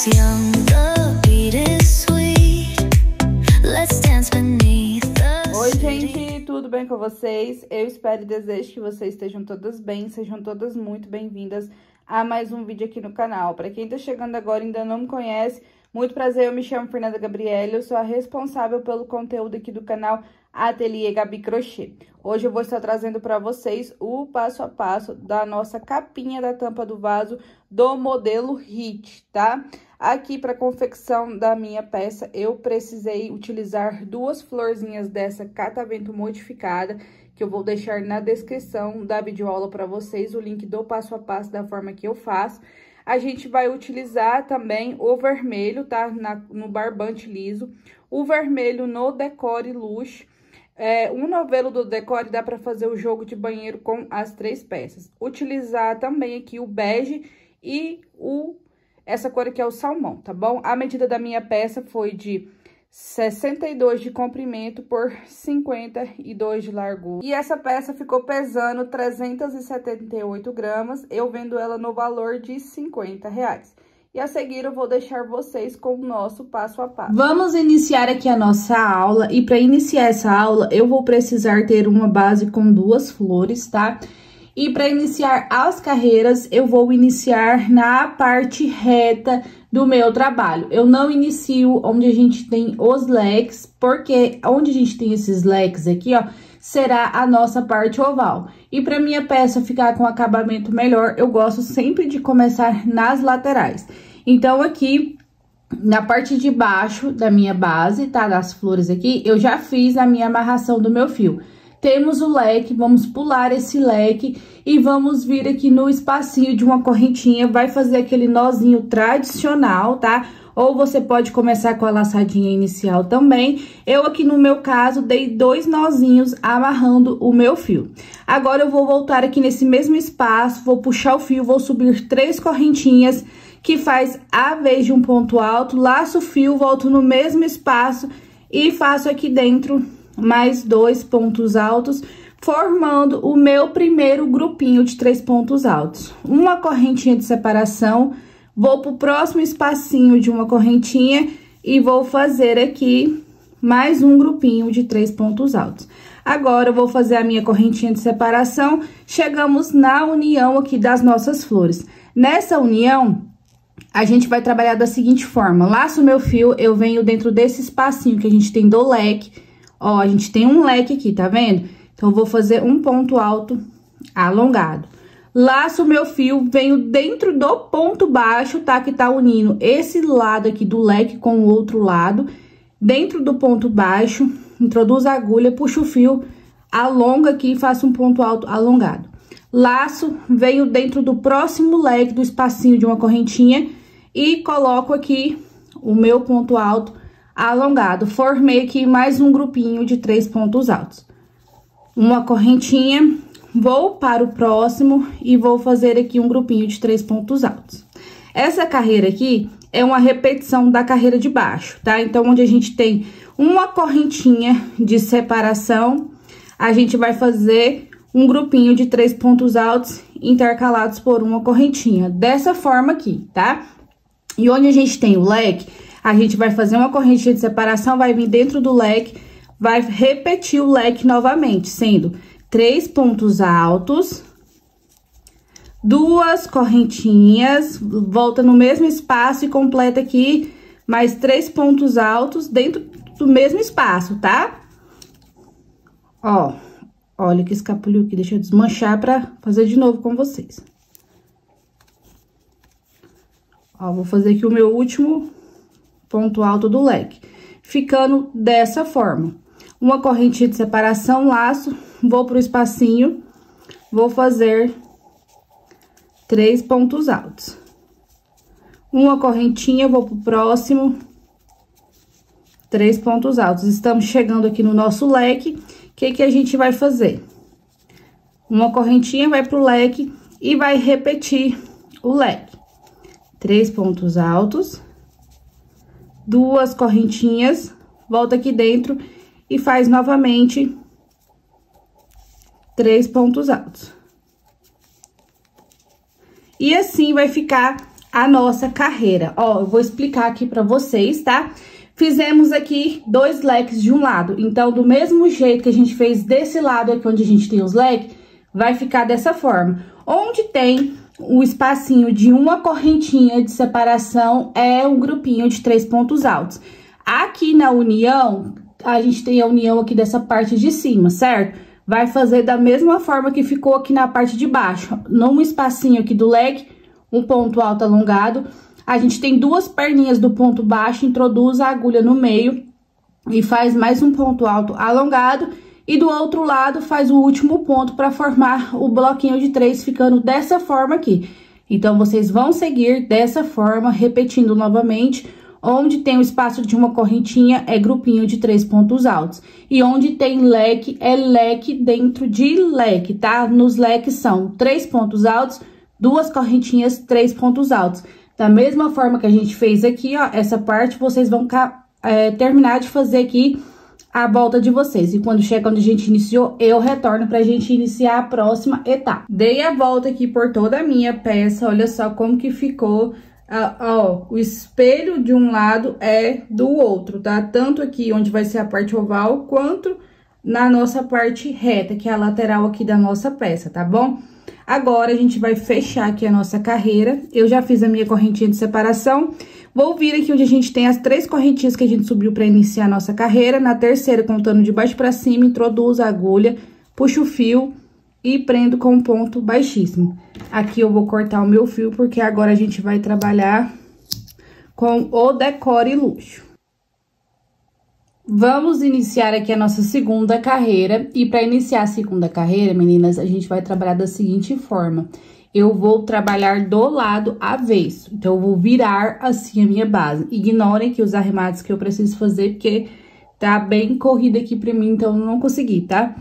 is young, the beat is sweet. Let's dance beneath the Oi, gente, tudo bem com vocês? Eu espero e desejo que vocês estejam todas bem, sejam todas muito bem-vindas a mais um vídeo aqui no canal. Para quem tá chegando agora e ainda não me conhece, muito prazer, eu me chamo Fernanda Gabriele, eu sou a responsável pelo conteúdo aqui do canal Ateliê Gabi Crochê. Hoje eu vou estar trazendo para vocês o passo a passo da nossa capinha da tampa do vaso do modelo Hit, tá? Aqui para confecção da minha peça eu precisei utilizar duas florzinhas dessa catavento modificada, que eu vou deixar na descrição da videoaula para vocês, o link do passo a passo da forma que eu faço. A gente vai utilizar também o vermelho, tá? No barbante liso, o vermelho no decore luxo. Um novelo do decore dá para fazer o jogo de banheiro com as três peças. Utilizar também aqui o bege e essa cor aqui é o salmão, tá bom? A medida da minha peça foi de 62 de comprimento por 52 de largura. E essa peça ficou pesando 378 gramas, eu vendo ela no valor de R$50. E a seguir eu vou deixar vocês com o nosso passo a passo. Vamos iniciar aqui a nossa aula, e para iniciar essa aula eu vou precisar ter uma base com duas flores, tá? E para iniciar as carreiras eu vou iniciar na parte reta do meu trabalho. Eu não inicio onde a gente tem os leques, porque onde a gente tem esses leques aqui, ó, será a nossa parte oval. E para minha peça ficar com acabamento melhor, eu gosto sempre de começar nas laterais. Então, aqui, na parte de baixo da minha base, tá? Das flores aqui, eu já fiz a minha amarração do meu fio. Temos o leque, vamos pular esse leque e vamos vir aqui no espacinho de uma correntinha, vai fazer aquele nozinho tradicional, tá? Ou você pode começar com a laçadinha inicial também. Eu aqui no meu caso dei 2 nozinhos amarrando o meu fio. Agora eu vou voltar aqui nesse mesmo espaço, vou puxar o fio, vou subir 3 correntinhas, que faz a vez de um ponto alto, laço o fio, volto no mesmo espaço e faço aqui dentro mais 2 pontos altos, formando o meu primeiro grupinho de 3 pontos altos. Uma correntinha de separação, vou pro próximo espacinho de uma correntinha e vou fazer aqui mais um grupinho de 3 pontos altos. Agora, eu vou fazer a minha correntinha de separação, chegamos na união aqui das nossas flores. Nessa união, a gente vai trabalhar da seguinte forma: laço o meu fio, eu venho dentro desse espacinho que a gente tem do leque. Ó, a gente tem um leque aqui, tá vendo? Então, eu vou fazer um ponto alto alongado. Laço o meu fio, venho dentro do ponto baixo, tá? Que tá unindo esse lado aqui do leque com o outro lado. Dentro do ponto baixo, introduzo a agulha, puxo o fio, alongo aqui e faço um ponto alto alongado. Laço, venho dentro do próximo leque, do espacinho de uma correntinha e coloco aqui o meu ponto alto alongado. Formei aqui mais um grupinho de 3 pontos altos. Uma correntinha, vou para o próximo e vou fazer aqui um grupinho de 3 pontos altos. Essa carreira aqui é uma repetição da carreira de baixo, tá? Então, onde a gente tem uma correntinha de separação, a gente vai fazer um grupinho de 3 pontos altos intercalados por uma correntinha, dessa forma aqui, tá? E onde a gente tem o leque, a gente vai fazer uma correntinha de separação, vai vir dentro do leque, vai repetir o leque novamente, sendo 3 pontos altos, 2 correntinhas, volta no mesmo espaço e completa aqui mais 3 pontos altos dentro do mesmo espaço, tá? Ó, olha que escapuliu aqui, deixa eu desmanchar pra fazer de novo com vocês. Ó, vou fazer aqui o meu último ponto alto do leque, ficando dessa forma. Uma correntinha de separação, laço, vou pro espacinho, vou fazer 3 pontos altos. Uma correntinha, vou pro próximo, 3 pontos altos. Estamos chegando aqui no nosso leque, o que que a gente vai fazer? Uma correntinha vai pro leque e vai repetir o leque. 3 pontos altos, 2 correntinhas, volta aqui dentro e faz novamente 3 pontos altos. E assim vai ficar a nossa carreira. Ó, eu vou explicar aqui pra vocês, tá? Fizemos aqui 2 leques de um lado. Então, do mesmo jeito que a gente fez desse lado aqui, onde a gente tem os leques, vai ficar dessa forma. Onde tem o espacinho de uma correntinha de separação, é um grupinho de 3 pontos altos. Aqui na união, a gente tem a união aqui dessa parte de cima, certo? Vai fazer da mesma forma que ficou aqui na parte de baixo. Num espacinho aqui do leque, um ponto alto alongado. A gente tem 2 perninhas do ponto baixo, introduz a agulha no meio e faz mais um ponto alto alongado. E do outro lado faz o último ponto para formar o bloquinho de 3, ficando dessa forma aqui. Então, vocês vão seguir dessa forma, repetindo novamente. Onde tem o espaço de uma correntinha, é grupinho de 3 pontos altos. E onde tem leque, é leque dentro de leque, tá? Nos leques são 3 pontos altos, 2 correntinhas, 3 pontos altos. Da mesma forma que a gente fez aqui, ó, essa parte, vocês vão terminar de fazer aqui a volta de vocês. E quando chega onde a gente iniciou, eu retorno pra gente iniciar a próxima etapa. Dei a volta aqui por toda a minha peça, olha só como que ficou. Ó, o espelho de um lado é do outro, tá? Tanto aqui onde vai ser a parte oval, quanto na nossa parte reta, que é a lateral aqui da nossa peça, tá bom? Agora, a gente vai fechar aqui a nossa carreira. Eu já fiz a minha correntinha de separação. Vou vir aqui onde a gente tem as 3 correntinhas que a gente subiu pra iniciar a nossa carreira. Na terceira, contando de baixo pra cima, introduzo a agulha, puxo o fio e prendo com um ponto baixíssimo. Aqui eu vou cortar o meu fio, porque agora a gente vai trabalhar com o decore luxo. Vamos iniciar aqui a nossa segunda carreira. E para iniciar a segunda carreira, meninas, a gente vai trabalhar da seguinte forma. Eu vou trabalhar do lado avesso. Então, eu vou virar assim a minha base. Ignorem que os arremates que eu preciso fazer, porque tá bem corrida aqui pra mim, então eu não consegui, tá?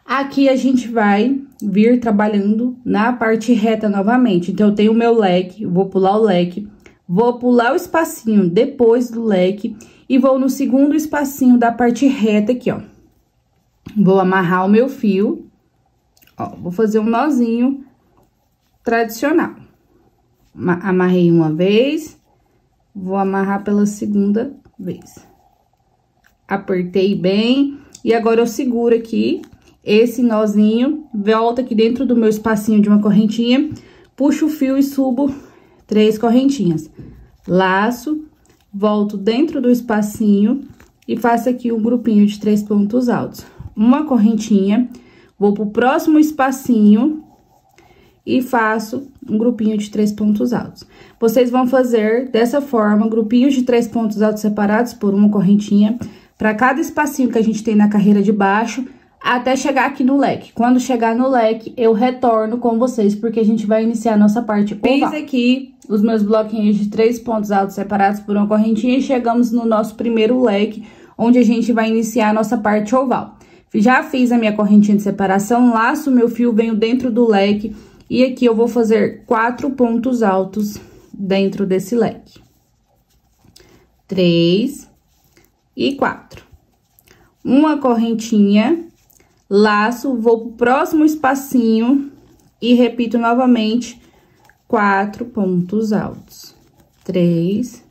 Aqui a gente vai vir trabalhando na parte reta novamente. Então, eu tenho o meu leque, eu vou pular o leque, vou pular o espacinho depois do leque e vou no segundo espacinho da parte reta aqui, ó. Vou amarrar o meu fio, ó, vou fazer um nozinho tradicional. Amarrei uma vez, vou amarrar pela segunda vez. Apertei bem e agora eu seguro aqui esse nozinho, volta aqui dentro do meu espacinho de uma correntinha, puxo o fio e subo 3 correntinhas. Laço, volto dentro do espacinho e faço aqui um grupinho de 3 pontos altos. Uma correntinha, vou pro próximo espacinho e faço um grupinho de 3 pontos altos. Vocês vão fazer dessa forma, grupinhos de 3 pontos altos separados por uma correntinha, para cada espacinho que a gente tem na carreira de baixo, até chegar aqui no leque. Quando chegar no leque, eu retorno com vocês, porque a gente vai iniciar a nossa parte oval. Fiz aqui os meus bloquinhos de 3 pontos altos separados por uma correntinha e chegamos no nosso primeiro leque, onde a gente vai iniciar a nossa parte oval. Já fiz a minha correntinha de separação, laço o meu fio, venho dentro do leque e aqui eu vou fazer 4 pontos altos dentro desse leque. 3 e 4. Uma correntinha, laço, vou pro próximo espacinho e repito novamente 4 pontos altos. 3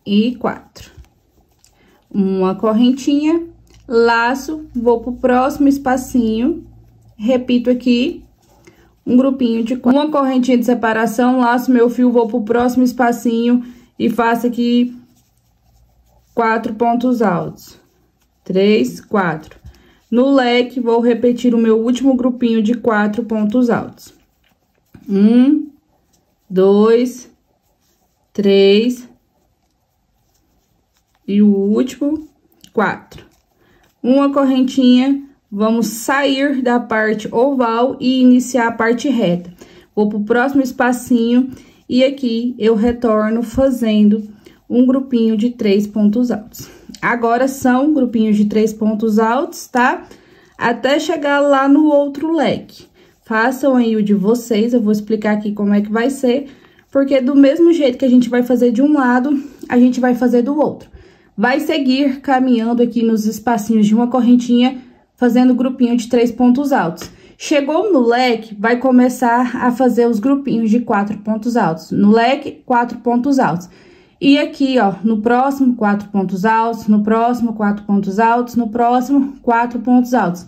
e 4. Uma correntinha, laço, vou pro próximo espacinho, repito aqui um grupinho de 4. Uma correntinha de separação, laço meu fio, vou pro próximo espacinho e faço aqui 4 pontos altos. 3, 4. No leque, vou repetir o meu último grupinho de 4 pontos altos. 1, 2, 3 e o último, 4. Uma correntinha, vamos sair da parte oval e iniciar a parte reta. Vou pro próximo espacinho e aqui eu retorno fazendo um grupinho de 3 pontos altos. Agora, são grupinhos de 3 pontos altos, tá? Até chegar lá no outro leque. Façam aí o de vocês, eu vou explicar aqui como é que vai ser, porque do mesmo jeito que a gente vai fazer de um lado, a gente vai fazer do outro. Vai seguir caminhando aqui nos espacinhos de uma correntinha, fazendo grupinho de 3 pontos altos. Chegou no leque, vai começar a fazer os grupinhos de 4 pontos altos. No leque, 4 pontos altos. E aqui, ó, no próximo, 4 pontos altos, no próximo, 4 pontos altos, no próximo, 4 pontos altos.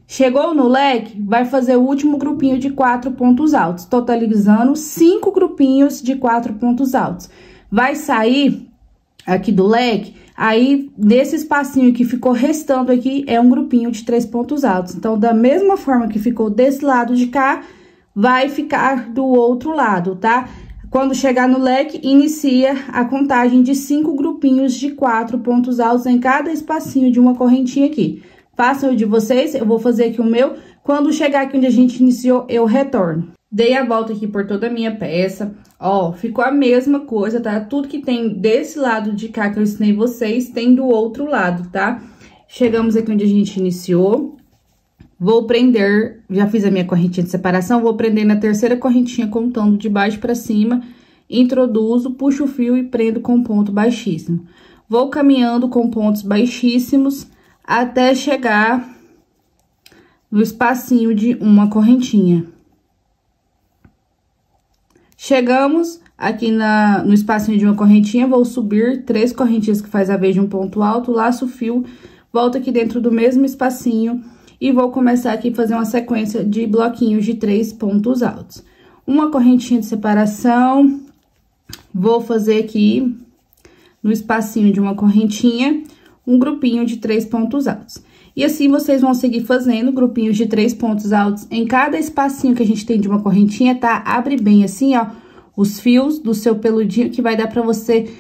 Chegou no leque, vai fazer o último grupinho de 4 pontos altos, totalizando 5 grupinhos de 4 pontos altos. Vai sair aqui do leque, aí nesse espacinho que ficou restando aqui, é um grupinho de 3 pontos altos. Então, da mesma forma que ficou desse lado de cá, vai ficar do outro lado, tá? Quando chegar no leque, inicia a contagem de 5 grupinhos de 4 pontos altos em cada espacinho de uma correntinha aqui. Façam o de vocês, eu vou fazer aqui o meu. Quando chegar aqui onde a gente iniciou, eu retorno. Dei a volta aqui por toda a minha peça. Ó, ficou a mesma coisa, tá? Tudo que tem desse lado de cá que eu ensinei vocês, tem do outro lado, tá? Chegamos aqui onde a gente iniciou. Vou prender, já fiz a minha correntinha de separação, vou prender na terceira correntinha, contando de baixo pra cima. Introduzo, puxo o fio e prendo com ponto baixíssimo. Vou caminhando com pontos baixíssimos até chegar no espacinho de uma correntinha. Chegamos aqui no espacinho de uma correntinha, vou subir 3 correntinhas que faz a vez de um ponto alto, laço o fio, volto aqui dentro do mesmo espacinho e vou começar aqui a fazer uma sequência de bloquinhos de 3 pontos altos. Uma correntinha de separação, vou fazer aqui no espacinho de uma correntinha, um grupinho de 3 pontos altos. E assim, vocês vão seguir fazendo grupinhos de 3 pontos altos em cada espacinho que a gente tem de uma correntinha, tá? Abre bem assim, ó, os fios do seu peludinho, que vai dar pra você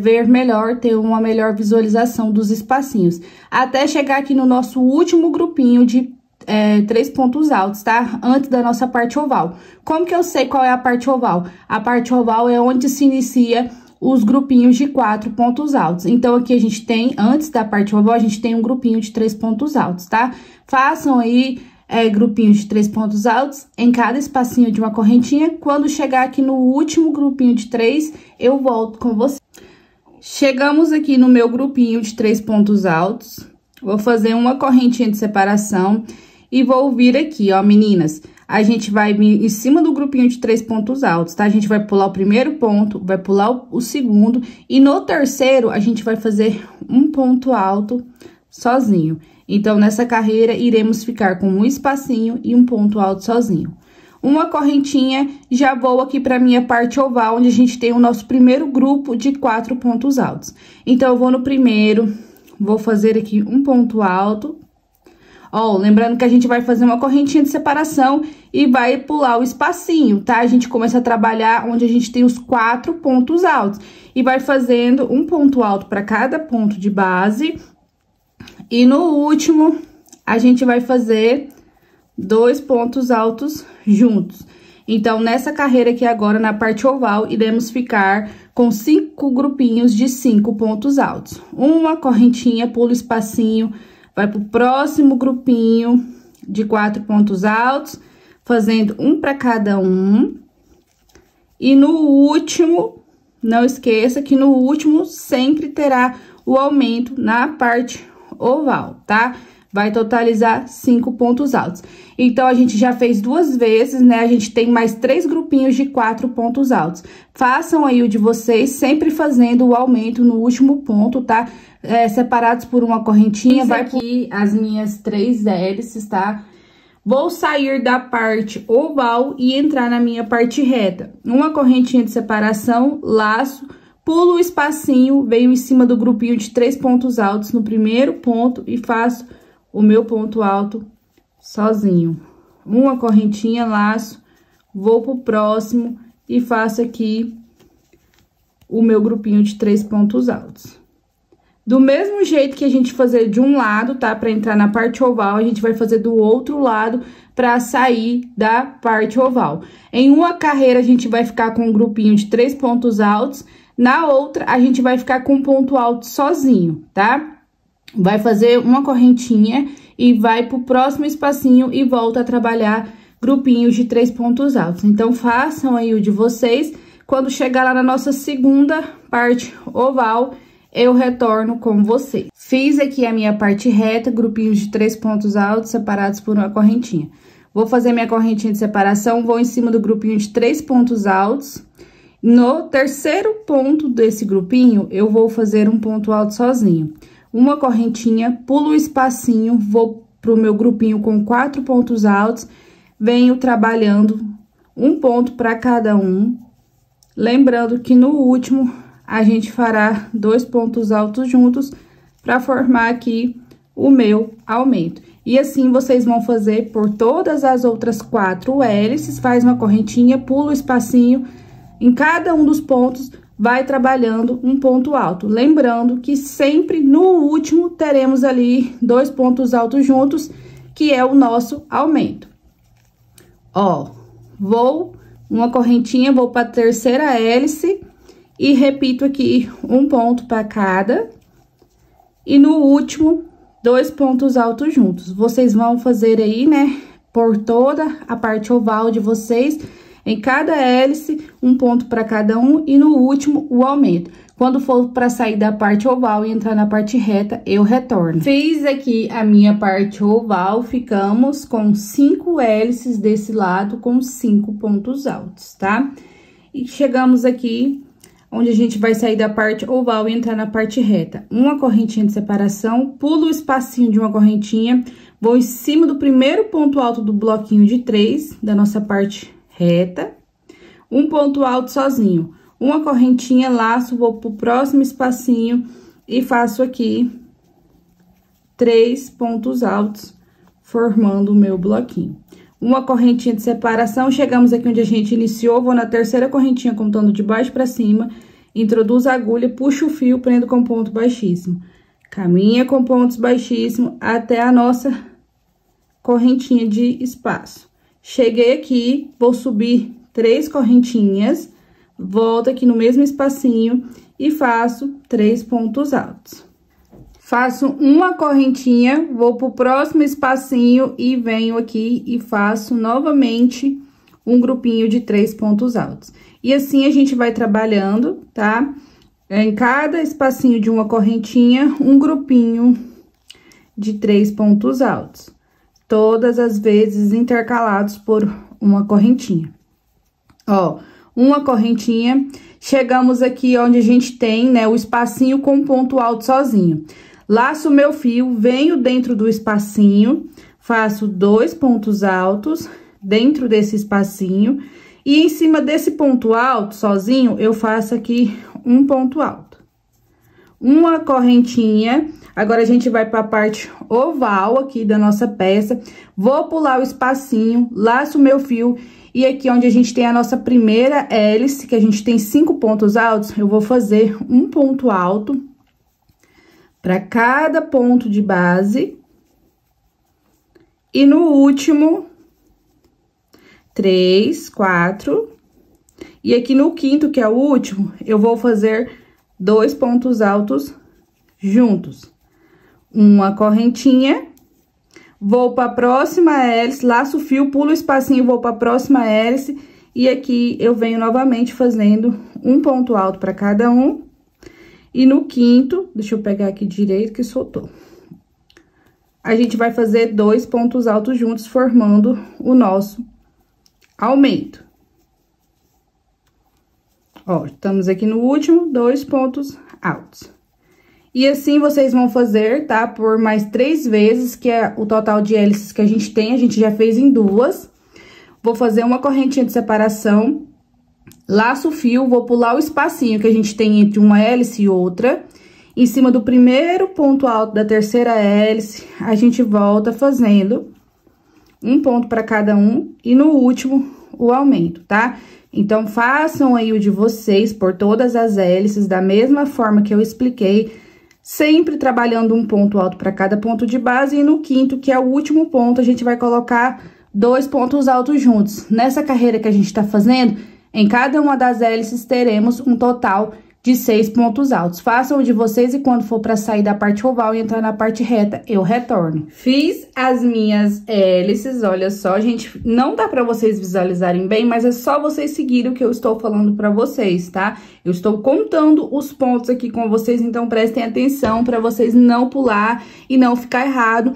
ver melhor, ter uma melhor visualização dos espacinhos. Até chegar aqui no nosso último grupinho de 3 pontos altos, tá? Antes da nossa parte oval. Como que eu sei qual é a parte oval? A parte oval é onde se inicia os grupinhos de 4 pontos altos. Então, aqui a gente tem, antes da parte oval, a gente tem um grupinho de 3 pontos altos, tá? Façam aí grupinhos de 3 pontos altos em cada espacinho de uma correntinha. Quando chegar aqui no último grupinho de 3, eu volto com você. Chegamos aqui no meu grupinho de 3 pontos altos. Vou fazer uma correntinha de separação e vou vir aqui, ó, meninas. A gente vai vir em cima do grupinho de 3 pontos altos, tá? A gente vai pular o primeiro ponto, vai pular o segundo, e no terceiro, a gente vai fazer um ponto alto sozinho. Então, nessa carreira, iremos ficar com um espacinho e um ponto alto sozinho. Uma correntinha, já vou aqui pra minha parte oval, onde a gente tem o nosso primeiro grupo de 4 pontos altos. Então, eu vou no primeiro, vou fazer aqui um ponto alto. Ó, lembrando que a gente vai fazer uma correntinha de separação e vai pular o espacinho, tá? A gente começa a trabalhar onde a gente tem os 4 pontos altos. E vai fazendo um ponto alto para cada ponto de base. E no último, a gente vai fazer 2 pontos altos juntos. Então, nessa carreira aqui agora, na parte oval, iremos ficar com 5 grupinhos de 5 pontos altos. Uma correntinha, pula o espacinho, vai pro próximo grupinho de 4 pontos altos, fazendo um para cada um. E no último, não esqueça que no último sempre terá o aumento na parte oval, tá? Vai totalizar 5 pontos altos. Então, a gente já fez 2 vezes, né? A gente tem mais 3 grupinhos de 4 pontos altos. Façam aí o de vocês, sempre fazendo o aumento no último ponto, tá? Separados por uma correntinha. Vai aqui as minhas 3 hélices, tá? Vou sair da parte oval e entrar na minha parte reta. Uma correntinha de separação, laço, pulo o espacinho, venho em cima do grupinho de 3 pontos altos no primeiro ponto e faço o meu ponto alto sozinho. Uma correntinha, laço, vou pro próximo e faço aqui o meu grupinho de 3 pontos altos. Do mesmo jeito que a gente fazer de um lado, tá? Pra entrar na parte oval, a gente vai fazer do outro lado pra sair da parte oval. Em uma carreira, a gente vai ficar com um grupinho de 3 pontos altos. Na outra, a gente vai ficar com um ponto alto sozinho, tá? Vai fazer uma correntinha e vai pro próximo espacinho e volta a trabalhar grupinhos de 3 pontos altos. Então, façam aí o de vocês. Quando chegar lá na nossa segunda parte oval, eu retorno com vocês. Fiz aqui a minha parte reta, grupinhos de 3 pontos altos separados por uma correntinha. Vou fazer minha correntinha de separação, vou em cima do grupinho de 3 pontos altos. No terceiro ponto desse grupinho, eu vou fazer um ponto alto sozinho. Uma correntinha, pulo o espacinho, vou pro meu grupinho com 4 pontos altos, venho trabalhando um ponto para cada um. Lembrando que no último, a gente fará 2 pontos altos juntos para formar aqui o meu aumento. E assim, vocês vão fazer por todas as outras 4 hélices, faz uma correntinha, pula o espacinho, em cada um dos pontos, vai trabalhando um ponto alto. Lembrando que sempre no último, teremos ali 2 pontos altos juntos, que é o nosso aumento. Ó, vou uma correntinha, vou para a terceira hélice e repito aqui um ponto para cada. E no último, 2 pontos altos juntos. Vocês vão fazer aí, né, por toda a parte oval de vocês, em cada hélice, um ponto para cada um e no último, o aumento. Quando for para sair da parte oval e entrar na parte reta, eu retorno. Fiz aqui a minha parte oval, ficamos com 5 hélices desse lado, com 5 pontos altos, tá? E chegamos aqui, onde a gente vai sair da parte oval e entrar na parte reta. Uma correntinha de separação, pulo o espacinho de uma correntinha, vou em cima do primeiro ponto alto do bloquinho de 3, da nossa parte reta, um ponto alto sozinho. Uma correntinha, laço, vou pro próximo espacinho e faço aqui 3 pontos altos, formando o meu bloquinho. Uma correntinha de separação, chegamos aqui onde a gente iniciou, vou na terceira correntinha contando de baixo pra cima, introduzo a agulha, puxo o fio, prendo com ponto baixíssimo. Caminha com pontos baixíssimos até a nossa correntinha de espaço. Cheguei aqui, vou subir 3 correntinhas, volto aqui no mesmo espacinho e faço 3 pontos altos. Faço uma correntinha, vou pro próximo espacinho e venho aqui e faço novamente um grupinho de 3 pontos altos. E assim a gente vai trabalhando, tá? Em cada espacinho de uma correntinha, um grupinho de 3 pontos altos. Todas as vezes intercalados por uma correntinha. Ó, uma correntinha, chegamos aqui onde a gente tem, né, o espacinho com ponto alto sozinho. Laço o meu fio, venho dentro do espacinho, faço 2 pontos altos dentro desse espacinho. E em cima desse ponto alto, sozinho, eu faço aqui um ponto alto. Uma correntinha, agora a gente vai para a parte oval aqui da nossa peça. Vou pular o espacinho, laço o meu fio e aqui onde a gente tem a nossa primeira hélice, que a gente tem 5 pontos altos, eu vou fazer um ponto alto para cada ponto de base. E no último, 3, 4. E aqui no quinto, que é o último, eu vou fazer 2 pontos altos juntos. Uma correntinha, vou para a próxima hélice, laço o fio, pulo o espacinho, vou para a próxima hélice. E aqui eu venho novamente fazendo um ponto alto para cada um. E no quinto, deixa eu pegar aqui direito que soltou. A gente vai fazer 2 pontos altos juntos, formando o nosso aumento. Ó, estamos aqui no último, 2 pontos altos. E assim vocês vão fazer, tá? Por mais 3 vezes, que é o total de hélices que a gente tem, a gente já fez em 2. Vou fazer uma correntinha de separação, laço o fio, vou pular o espacinho que a gente tem entre uma hélice e outra. Em cima do primeiro ponto alto da terceira hélice, a gente volta fazendo um ponto para cada um e no último o aumento, tá? Então, façam aí o de vocês por todas as hélices da mesma forma que eu expliquei, sempre trabalhando um ponto alto para cada ponto de base e no quinto, que é o último ponto, a gente vai colocar 2 pontos altos juntos. Nessa carreira que a gente tá fazendo, em cada uma das hélices teremos um total de 6 pontos altos. Façam o de vocês e quando for para sair da parte oval e entrar na parte reta, eu retorno. Fiz as minhas hélices, olha só, gente, não dá para vocês visualizarem bem, mas é só vocês seguirem o que eu estou falando para vocês, tá? Eu estou contando os pontos aqui com vocês, então prestem atenção para vocês não pular e não ficar errado,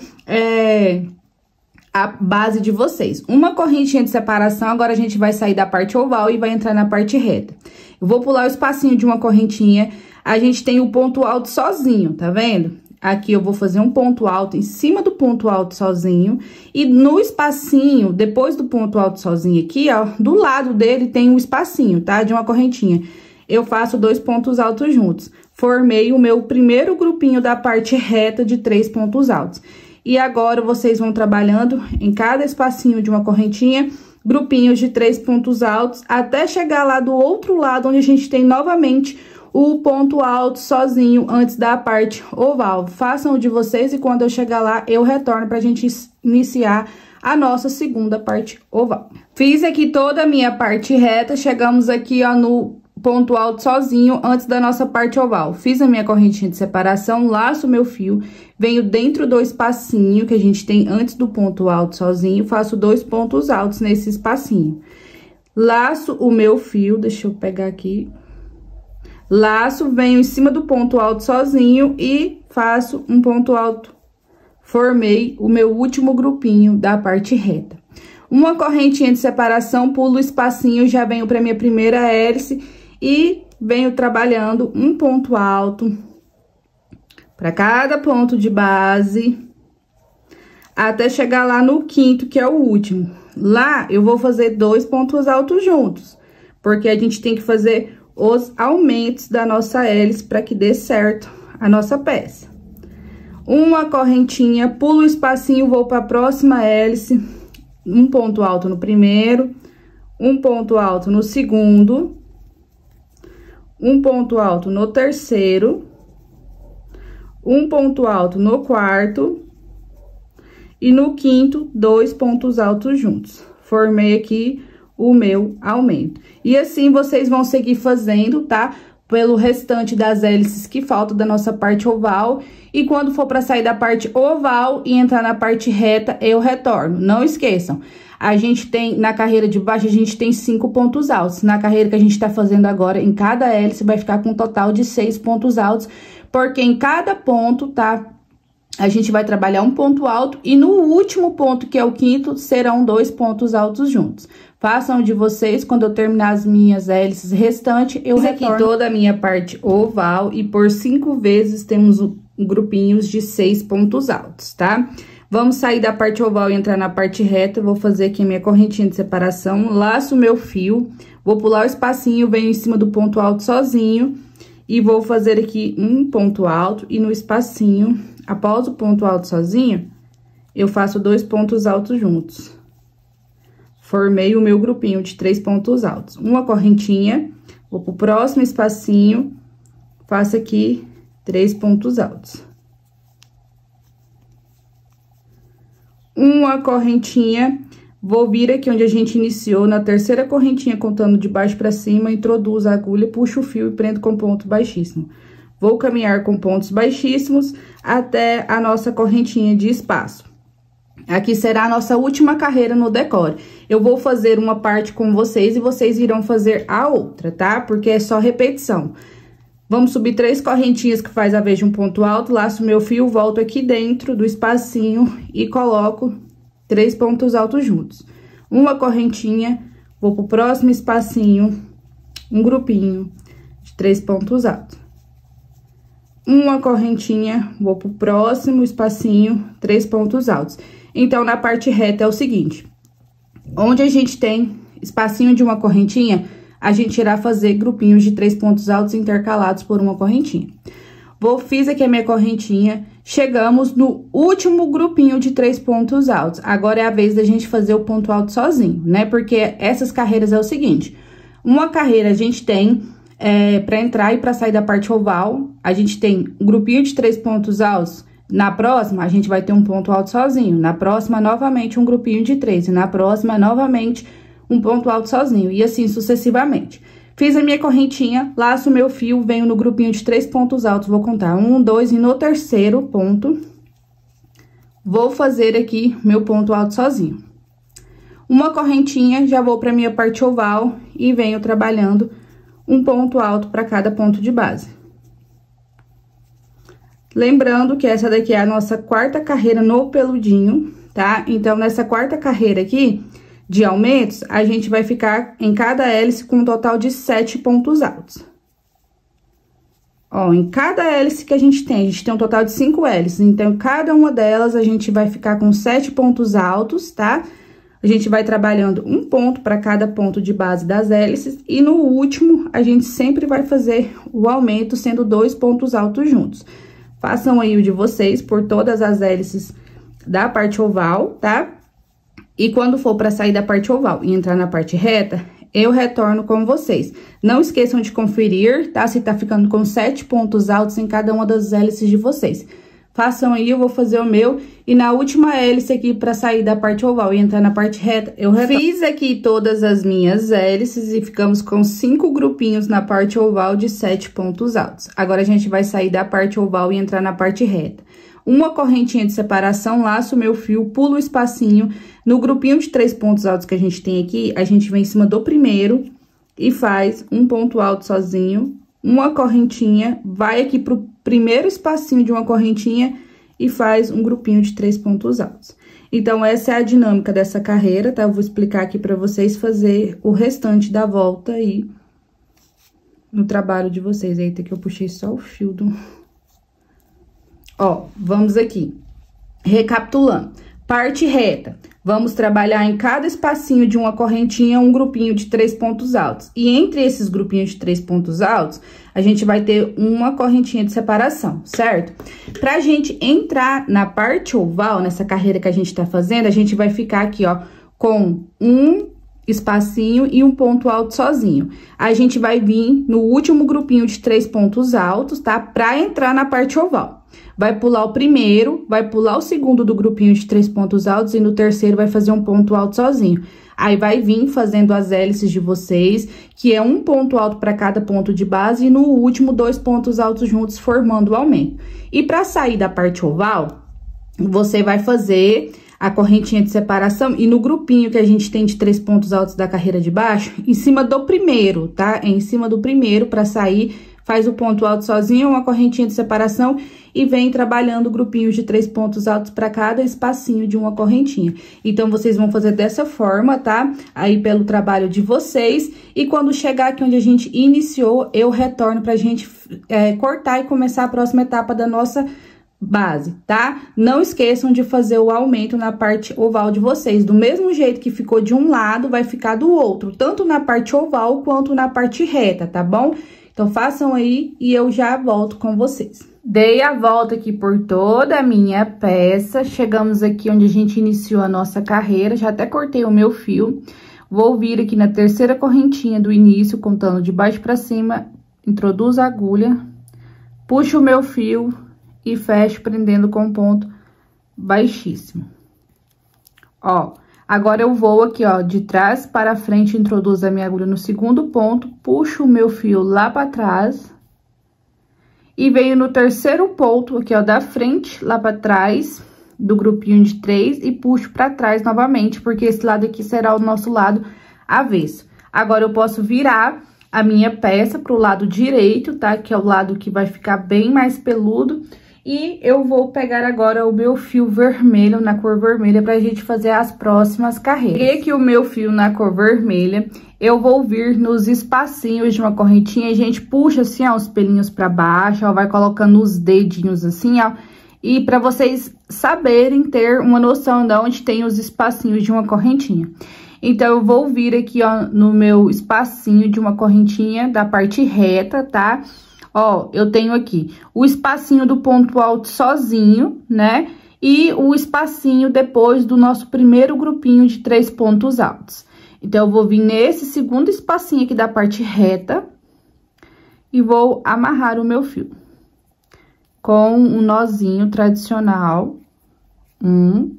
a base de vocês. Uma correntinha de separação, agora a gente vai sair da parte oval e vai entrar na parte reta. Eu vou pular o espacinho de uma correntinha, a gente tem o ponto alto sozinho, tá vendo? Aqui eu vou fazer um ponto alto em cima do ponto alto sozinho, e no espacinho, depois do ponto alto sozinho aqui, ó, do lado dele tem um espacinho, tá? De uma correntinha. Eu faço 2 pontos altos juntos. Formei o meu primeiro grupinho da parte reta de 3 pontos altos. E agora, vocês vão trabalhando em cada espacinho de uma correntinha, grupinhos de 3 pontos altos, até chegar lá do outro lado, onde a gente tem novamente o ponto alto sozinho, antes da parte oval. Façam o de vocês e quando eu chegar lá, eu retorno pra gente iniciar a nossa segunda parte oval. Fiz aqui toda a minha parte reta, chegamos aqui, ó, no ponto alto sozinho antes da nossa parte oval. Fiz a minha correntinha de separação, laço meu fio, venho dentro do espacinho que a gente tem antes do ponto alto sozinho, faço 2 pontos altos nesse espacinho. Laço o meu fio, deixa eu pegar aqui. Laço, venho em cima do ponto alto sozinho e faço um ponto alto. Formei o meu último grupinho da parte reta. Uma correntinha de separação, pulo o espacinho, já venho para minha primeira hélice e venho trabalhando um ponto alto para cada ponto de base, até chegar lá no quinto, que é o último. Lá, eu vou fazer 2 pontos altos juntos, porque a gente tem que fazer os aumentos da nossa hélice para que dê certo a nossa peça. Uma correntinha, pulo o espacinho, vou para a próxima hélice, um ponto alto no primeiro, um ponto alto no segundo, um ponto alto no terceiro, um ponto alto no quarto e no quinto, 2 pontos altos juntos. Formei aqui o meu aumento. E assim vocês vão seguir fazendo, tá? Pelo restante das hélices que faltam da nossa parte oval. E quando for para sair da parte oval e entrar na parte reta, eu retorno. Não esqueçam, a gente tem, na carreira de baixo, a gente tem 5 pontos altos. Na carreira que a gente tá fazendo agora, em cada hélice, vai ficar com um total de 6 pontos altos. Porque em cada ponto, tá? A gente vai trabalhar um ponto alto e no último ponto, que é o quinto, serão 2 pontos altos juntos. Façam de vocês, quando eu terminar as minhas hélices restantes, eu retorno aqui toda a minha parte oval e por 5 vezes temos grupinhos de 6 pontos altos, tá? Vamos sair da parte oval e entrar na parte reta. Eu vou fazer aqui a minha correntinha de separação, laço o meu fio, vou pular o espacinho, venho em cima do ponto alto sozinho e vou fazer aqui um ponto alto e no espacinho, após o ponto alto sozinho, eu faço 2 pontos altos juntos. Formei o meu grupinho de 3 pontos altos. Uma correntinha, vou pro próximo espacinho, faço aqui 3 pontos altos. Uma correntinha, vou vir aqui onde a gente iniciou, na terceira correntinha, contando de baixo pra cima, introduzo a agulha, puxo o fio e prendo com ponto baixíssimo. Vou caminhar com pontos baixíssimos até a nossa correntinha de espaço. Aqui será a nossa última carreira no decore. Eu vou fazer uma parte com vocês e vocês irão fazer a outra, tá? Porque é só repetição. Vamos subir 3 correntinhas que faz a vez de um ponto alto, laço meu fio, volto aqui dentro do espacinho e coloco 3 pontos altos juntos. Uma correntinha, vou pro próximo espacinho, um grupinho de 3 pontos altos. Uma correntinha, vou pro próximo espacinho, 3 pontos altos. Então, na parte reta é o seguinte, onde a gente tem espacinho de uma correntinha, a gente irá fazer grupinhos de 3 pontos altos intercalados por uma correntinha. Fiz aqui a minha correntinha, chegamos no último grupinho de 3 pontos altos. Agora é a vez da gente fazer o ponto alto sozinho, né? Porque essas carreiras é o seguinte, uma carreira a gente tem... para entrar e para sair da parte oval, a gente tem um grupinho de 3 pontos altos. Na próxima, a gente vai ter um ponto alto sozinho. Na próxima, novamente, um grupinho de 3. E na próxima, novamente, um ponto alto sozinho. E assim, sucessivamente. Fiz a minha correntinha, laço o meu fio, venho no grupinho de 3 pontos altos. Vou contar 1, 2 e no terceiro ponto, vou fazer aqui meu ponto alto sozinho. Uma correntinha, já vou para minha parte oval e venho trabalhando um ponto alto para cada ponto de base. Lembrando que essa daqui é a nossa 4ª carreira no peludinho, tá? Então, nessa quarta carreira aqui de aumentos, a gente vai ficar em cada hélice com um total de 7 pontos altos. Ó, em cada hélice que a gente tem um total de 5 hélices, então, cada uma delas a gente vai ficar com 7 pontos altos, tá? A gente vai trabalhando um ponto para cada ponto de base das hélices, e no último, a gente sempre vai fazer o aumento sendo 2 pontos altos juntos. Façam aí o de vocês por todas as hélices da parte oval, tá? E quando for para sair da parte oval e entrar na parte reta, eu retorno com vocês. Não esqueçam de conferir, tá? Se tá ficando com 7 pontos altos em cada uma das hélices de vocês. Façam aí, eu vou fazer o meu. E na última hélice aqui, pra sair da parte oval e entrar na parte reta, eu fiz aqui todas as minhas hélices e ficamos com 5 grupinhos na parte oval de 7 pontos altos. Agora, a gente vai sair da parte oval e entrar na parte reta. Uma correntinha de separação, laço o meu fio, pulo o espacinho. No grupinho de 3 pontos altos que a gente tem aqui, a gente vem em cima do primeiro e faz um ponto alto sozinho, uma correntinha, vai aqui pro primeiro espacinho de uma correntinha e faz um grupinho de 3 pontos altos. Então, essa é a dinâmica dessa carreira, tá? Eu vou explicar aqui pra vocês fazer o restante da volta aí no trabalho de vocês. Eita, que eu puxei só o fio do... Ó, vamos aqui. Recapitulando. Parte reta. Vamos trabalhar em cada espacinho de uma correntinha um grupinho de 3 pontos altos. E entre esses grupinhos de 3 pontos altos, a gente vai ter uma correntinha de separação, certo? Pra gente entrar na parte oval, nessa carreira que a gente tá fazendo, a gente vai ficar aqui, ó, com um espacinho e um ponto alto sozinho. A gente vai vir no último grupinho de 3 pontos altos, tá? Pra entrar na parte oval. Vai pular o primeiro, vai pular o segundo do grupinho de 3 pontos altos e no terceiro vai fazer um ponto alto sozinho. Aí, vai vir fazendo as hélices de vocês, que é um ponto alto para cada ponto de base, e no último, 2 pontos altos juntos, formando o aumento. E para sair da parte oval, você vai fazer a correntinha de separação e no grupinho que a gente tem de 3 pontos altos da carreira de baixo, em cima do primeiro, tá? É em cima do primeiro para sair, faz o ponto alto sozinho, uma correntinha de separação e vem trabalhando grupinhos de 3 pontos altos para cada espacinho de uma correntinha. Então, vocês vão fazer dessa forma, tá? Aí, pelo trabalho de vocês. E quando chegar aqui onde a gente iniciou, eu retorno pra gente cortar e começar a próxima etapa da nossa base, tá? Não esqueçam de fazer o aumento na parte oval de vocês. Do mesmo jeito que ficou de um lado, vai ficar do outro. Tanto na parte oval, quanto na parte reta, tá bom? Então, façam aí e eu já volto com vocês. Dei a volta aqui por toda a minha peça. Chegamos aqui onde a gente iniciou a nossa carreira. Já até cortei o meu fio. Vou vir aqui na terceira correntinha do início, contando de baixo pra cima. Introduzo a agulha. Puxo o meu fio e fecho prendendo com um ponto baixíssimo. Ó, agora eu vou aqui, ó, de trás para frente, introduzo a minha agulha no segundo ponto, puxo o meu fio lá para trás e venho no terceiro ponto aqui, ó, da frente, lá para trás do grupinho de 3 e puxo para trás novamente, porque esse lado aqui será o nosso lado avesso. Agora, eu posso virar a minha peça pro lado direito, tá? Que é o lado que vai ficar bem mais peludo. E eu vou pegar agora o meu fio vermelho, na cor vermelha, pra gente fazer as próximas carreiras. Peguei aqui o meu fio na cor vermelha, eu vou vir nos espacinhos de uma correntinha, a gente puxa assim, ó, os pelinhos pra baixo, ó, vai colocando os dedinhos assim, ó. E pra vocês saberem ter uma noção de onde tem os espacinhos de uma correntinha. Então, eu vou vir aqui, ó, no meu espacinho de uma correntinha da parte reta, tá? Ó, eu tenho aqui o espacinho do ponto alto sozinho, né? E o espacinho depois do nosso primeiro grupinho de 3 pontos altos. Então, eu vou vir nesse segundo espacinho aqui da parte reta e vou amarrar o meu fio com um nozinho tradicional. 1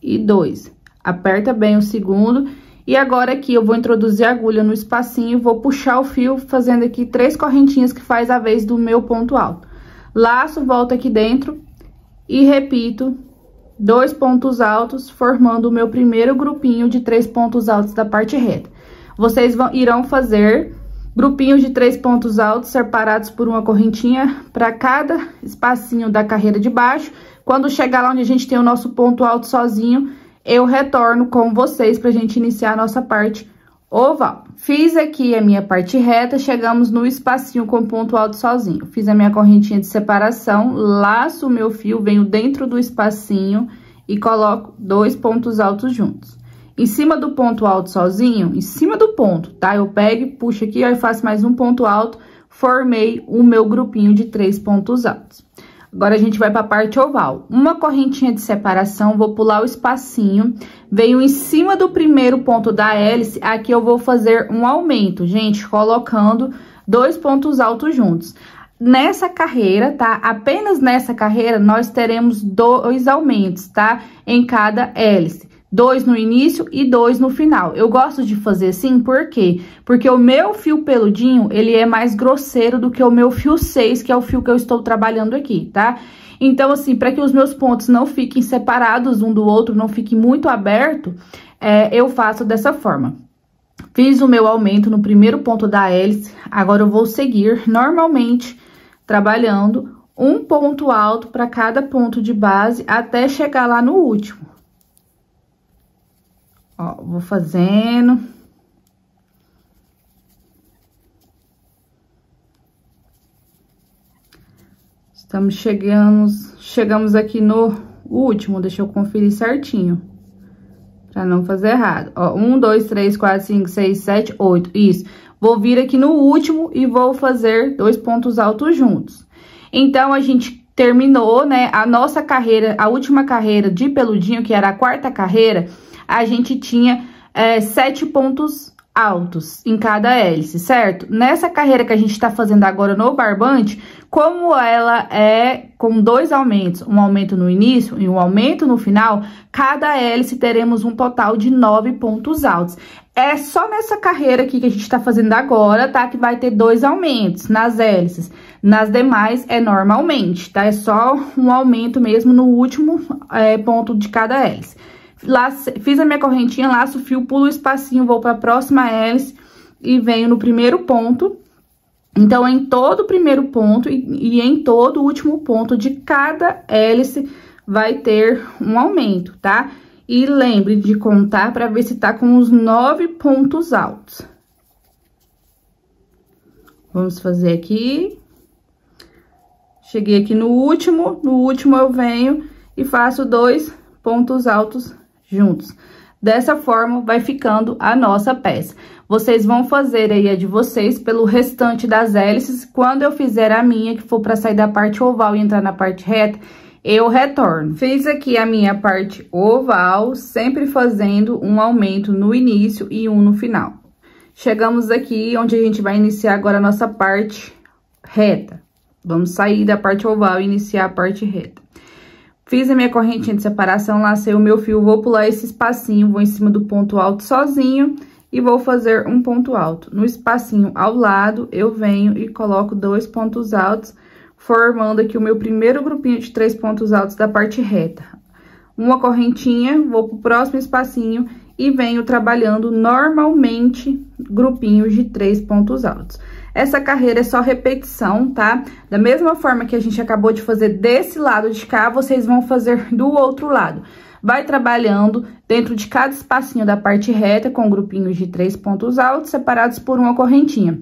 e 2. Aperta bem o segundo. E agora, aqui, eu vou introduzir a agulha no espacinho, vou puxar o fio, fazendo aqui 3 correntinhas que faz a vez do meu ponto alto. Laço, volto aqui dentro e repito 2 pontos altos, formando o meu primeiro grupinho de 3 pontos altos da parte reta. Vocês irão fazer grupinhos de 3 pontos altos separados por uma correntinha para cada espacinho da carreira de baixo. Quando chegar lá onde a gente tem o nosso ponto alto sozinho, eu retorno com vocês pra gente iniciar a nossa parte oval. Fiz aqui a minha parte reta, chegamos no espacinho com ponto alto sozinho. Fiz a minha correntinha de separação, laço o meu fio, venho dentro do espacinho e coloco 2 pontos altos juntos. Em cima do ponto alto sozinho, em cima do ponto, tá? Eu pego e puxo aqui, ó, e faço mais um ponto alto, formei o meu grupinho de 3 pontos altos. Agora, a gente vai pra parte oval. Uma correntinha de separação, vou pular o espacinho, venho em cima do primeiro ponto da hélice, aqui eu vou fazer um aumento, gente, colocando 2 pontos altos juntos. Nessa carreira, tá? Apenas nessa carreira, nós teremos 2 aumentos, tá? Em cada hélice. 2 no início e 2 no final. Eu gosto de fazer assim, por quê? Porque o meu fio peludinho, ele é mais grosseiro do que o meu fio 6, que é o fio que eu estou trabalhando aqui, tá? Então, assim, para que os meus pontos não fiquem separados um do outro, não fique muito aberto, eu faço dessa forma. Fiz o meu aumento no primeiro ponto da hélice, agora eu vou seguir normalmente trabalhando um ponto alto para cada ponto de base até chegar lá no último. Ó, vou fazendo. Chegamos aqui no último, deixa eu conferir certinho, pra não fazer errado. Ó, 1, 2, 3, 4, 5, 6, 7, 8, isso. Vou vir aqui no último e vou fazer 2 pontos altos juntos. Então, a gente terminou, né, a nossa carreira, a última carreira de peludinho, que era a 4ª carreira, a gente tinha 7 pontos altos em cada hélice, certo? Nessa carreira que a gente tá fazendo agora no barbante, como ela é com 2 aumentos, um aumento no início e um aumento no final, cada hélice teremos um total de 9 pontos altos. É só nessa carreira aqui que a gente tá fazendo agora, tá? Que vai ter 2 aumentos nas hélices. Nas demais, é normalmente, tá? É só um aumento mesmo no último ponto de cada hélice. Fiz a minha correntinha, laço o fio, pulo o espacinho, vou para a próxima hélice e venho no primeiro ponto. Então, em todo o primeiro ponto e em todo o último ponto de cada hélice vai ter um aumento, tá? E lembre de contar para ver se tá com os 9 pontos altos. Vamos fazer aqui. Cheguei aqui no último eu venho e faço 2 pontos altos juntos. Dessa forma, vai ficando a nossa peça. Vocês vão fazer aí a de vocês pelo restante das hélices. Quando eu fizer a minha, que for para sair da parte oval e entrar na parte reta, eu retorno. Fiz aqui a minha parte oval, sempre fazendo um aumento no início e um no final. Chegamos aqui onde a gente vai iniciar agora a nossa parte reta. Vamos sair da parte oval e iniciar a parte reta. Fiz a minha correntinha de separação, lacei o meu fio, vou pular esse espacinho, vou em cima do ponto alto sozinho e vou fazer um ponto alto. No espacinho ao lado, eu venho e coloco 2 pontos altos, formando aqui o meu primeiro grupinho de 3 pontos altos da parte reta. Uma correntinha, vou pro próximo espacinho e venho trabalhando normalmente grupinhos de 3 pontos altos. Essa carreira é só repetição, tá? Da mesma forma que a gente acabou de fazer desse lado de cá, vocês vão fazer do outro lado. Vai trabalhando dentro de cada espacinho da parte reta com grupinhos de 3 pontos altos separados por uma correntinha.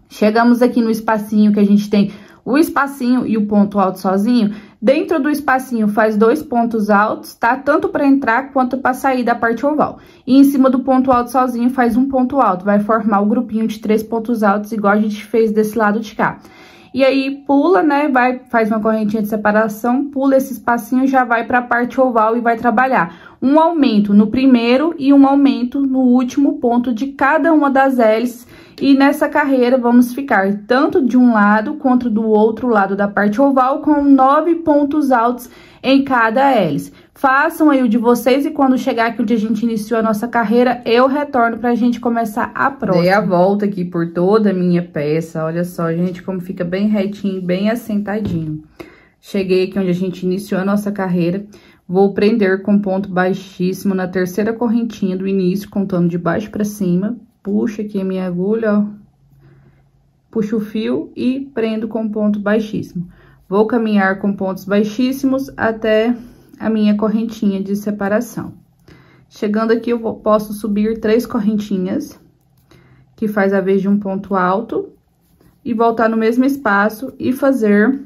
Chegamos aqui no espacinho que a gente tem o espacinho e o ponto alto sozinho. Dentro do espacinho faz 2 pontos altos, tá? Tanto para entrar quanto para sair da parte oval. E em cima do ponto alto sozinho faz um ponto alto, vai formar o grupinho de 3 pontos altos, igual a gente fez desse lado de cá. E aí, pula, né? Faz uma correntinha de separação, pula esse espacinho, já vai para a parte oval e vai trabalhar um aumento no primeiro e um aumento no último ponto de cada uma das hélices. E nessa carreira, vamos ficar tanto de um lado quanto do outro lado da parte oval, com 9 pontos altos em cada hélice. Façam aí o de vocês e quando chegar aqui onde a gente iniciou a nossa carreira, eu retorno pra gente começar a próxima. Dei a volta aqui por toda a minha peça, olha só, gente, como fica bem retinho, bem assentadinho. Cheguei aqui onde a gente iniciou a nossa carreira, vou prender com ponto baixíssimo na terceira correntinha do início, contando de baixo pra cima. Puxo aqui a minha agulha, ó, puxo o fio e prendo com ponto baixíssimo. Vou caminhar com pontos baixíssimos até a minha correntinha de separação. Chegando aqui, eu posso subir 3 correntinhas, que faz a vez de um ponto alto, e voltar no mesmo espaço e fazer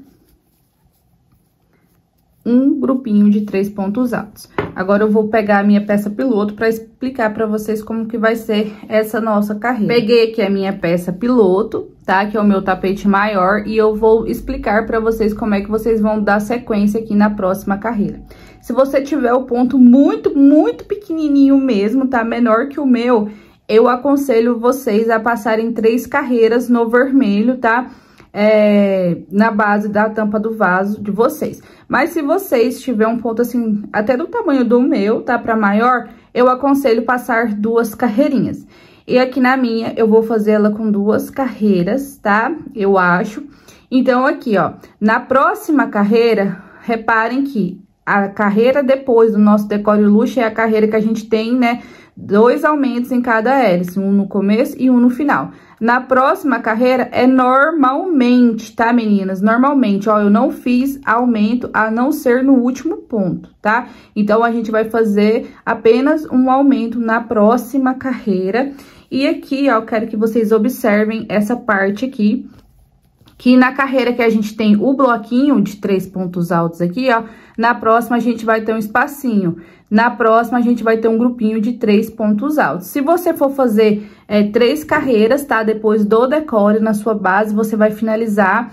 um grupinho de 3 pontos altos. Agora, eu vou pegar a minha peça piloto para explicar para vocês como que vai ser essa nossa carreira. Peguei aqui a minha peça piloto, tá? Que é o meu tapete maior, e eu vou explicar para vocês como é que vocês vão dar sequência aqui na próxima carreira. Se você tiver o ponto muito pequenininho mesmo, tá? Menor que o meu, eu aconselho vocês a passarem 3 carreiras no vermelho, tá? Na base da tampa do vaso de vocês. Mas se vocês tiverem um ponto assim, até do tamanho do meu, tá? Pra maior, eu aconselho passar 2 carreirinhas. E aqui na minha, eu vou fazer ela com 2 carreiras, tá? Eu acho. Então, aqui, ó, na próxima carreira, reparem que a carreira depois do nosso decore luxo é a carreira que a gente tem, né? 2 aumentos em cada hélice, um no começo e um no final. Na próxima carreira é normalmente, tá, meninas? Normalmente, ó, eu não fiz aumento a não ser no último ponto, tá? Então, a gente vai fazer apenas um aumento na próxima carreira. E aqui, ó, eu quero que vocês observem essa parte aqui, que na carreira que a gente tem o bloquinho de 3 pontos altos aqui, ó, na próxima a gente vai ter um espacinho. Na próxima, a gente vai ter um grupinho de 3 pontos altos. Se você for fazer 3 carreiras, tá? Depois do decore na sua base, você vai finalizar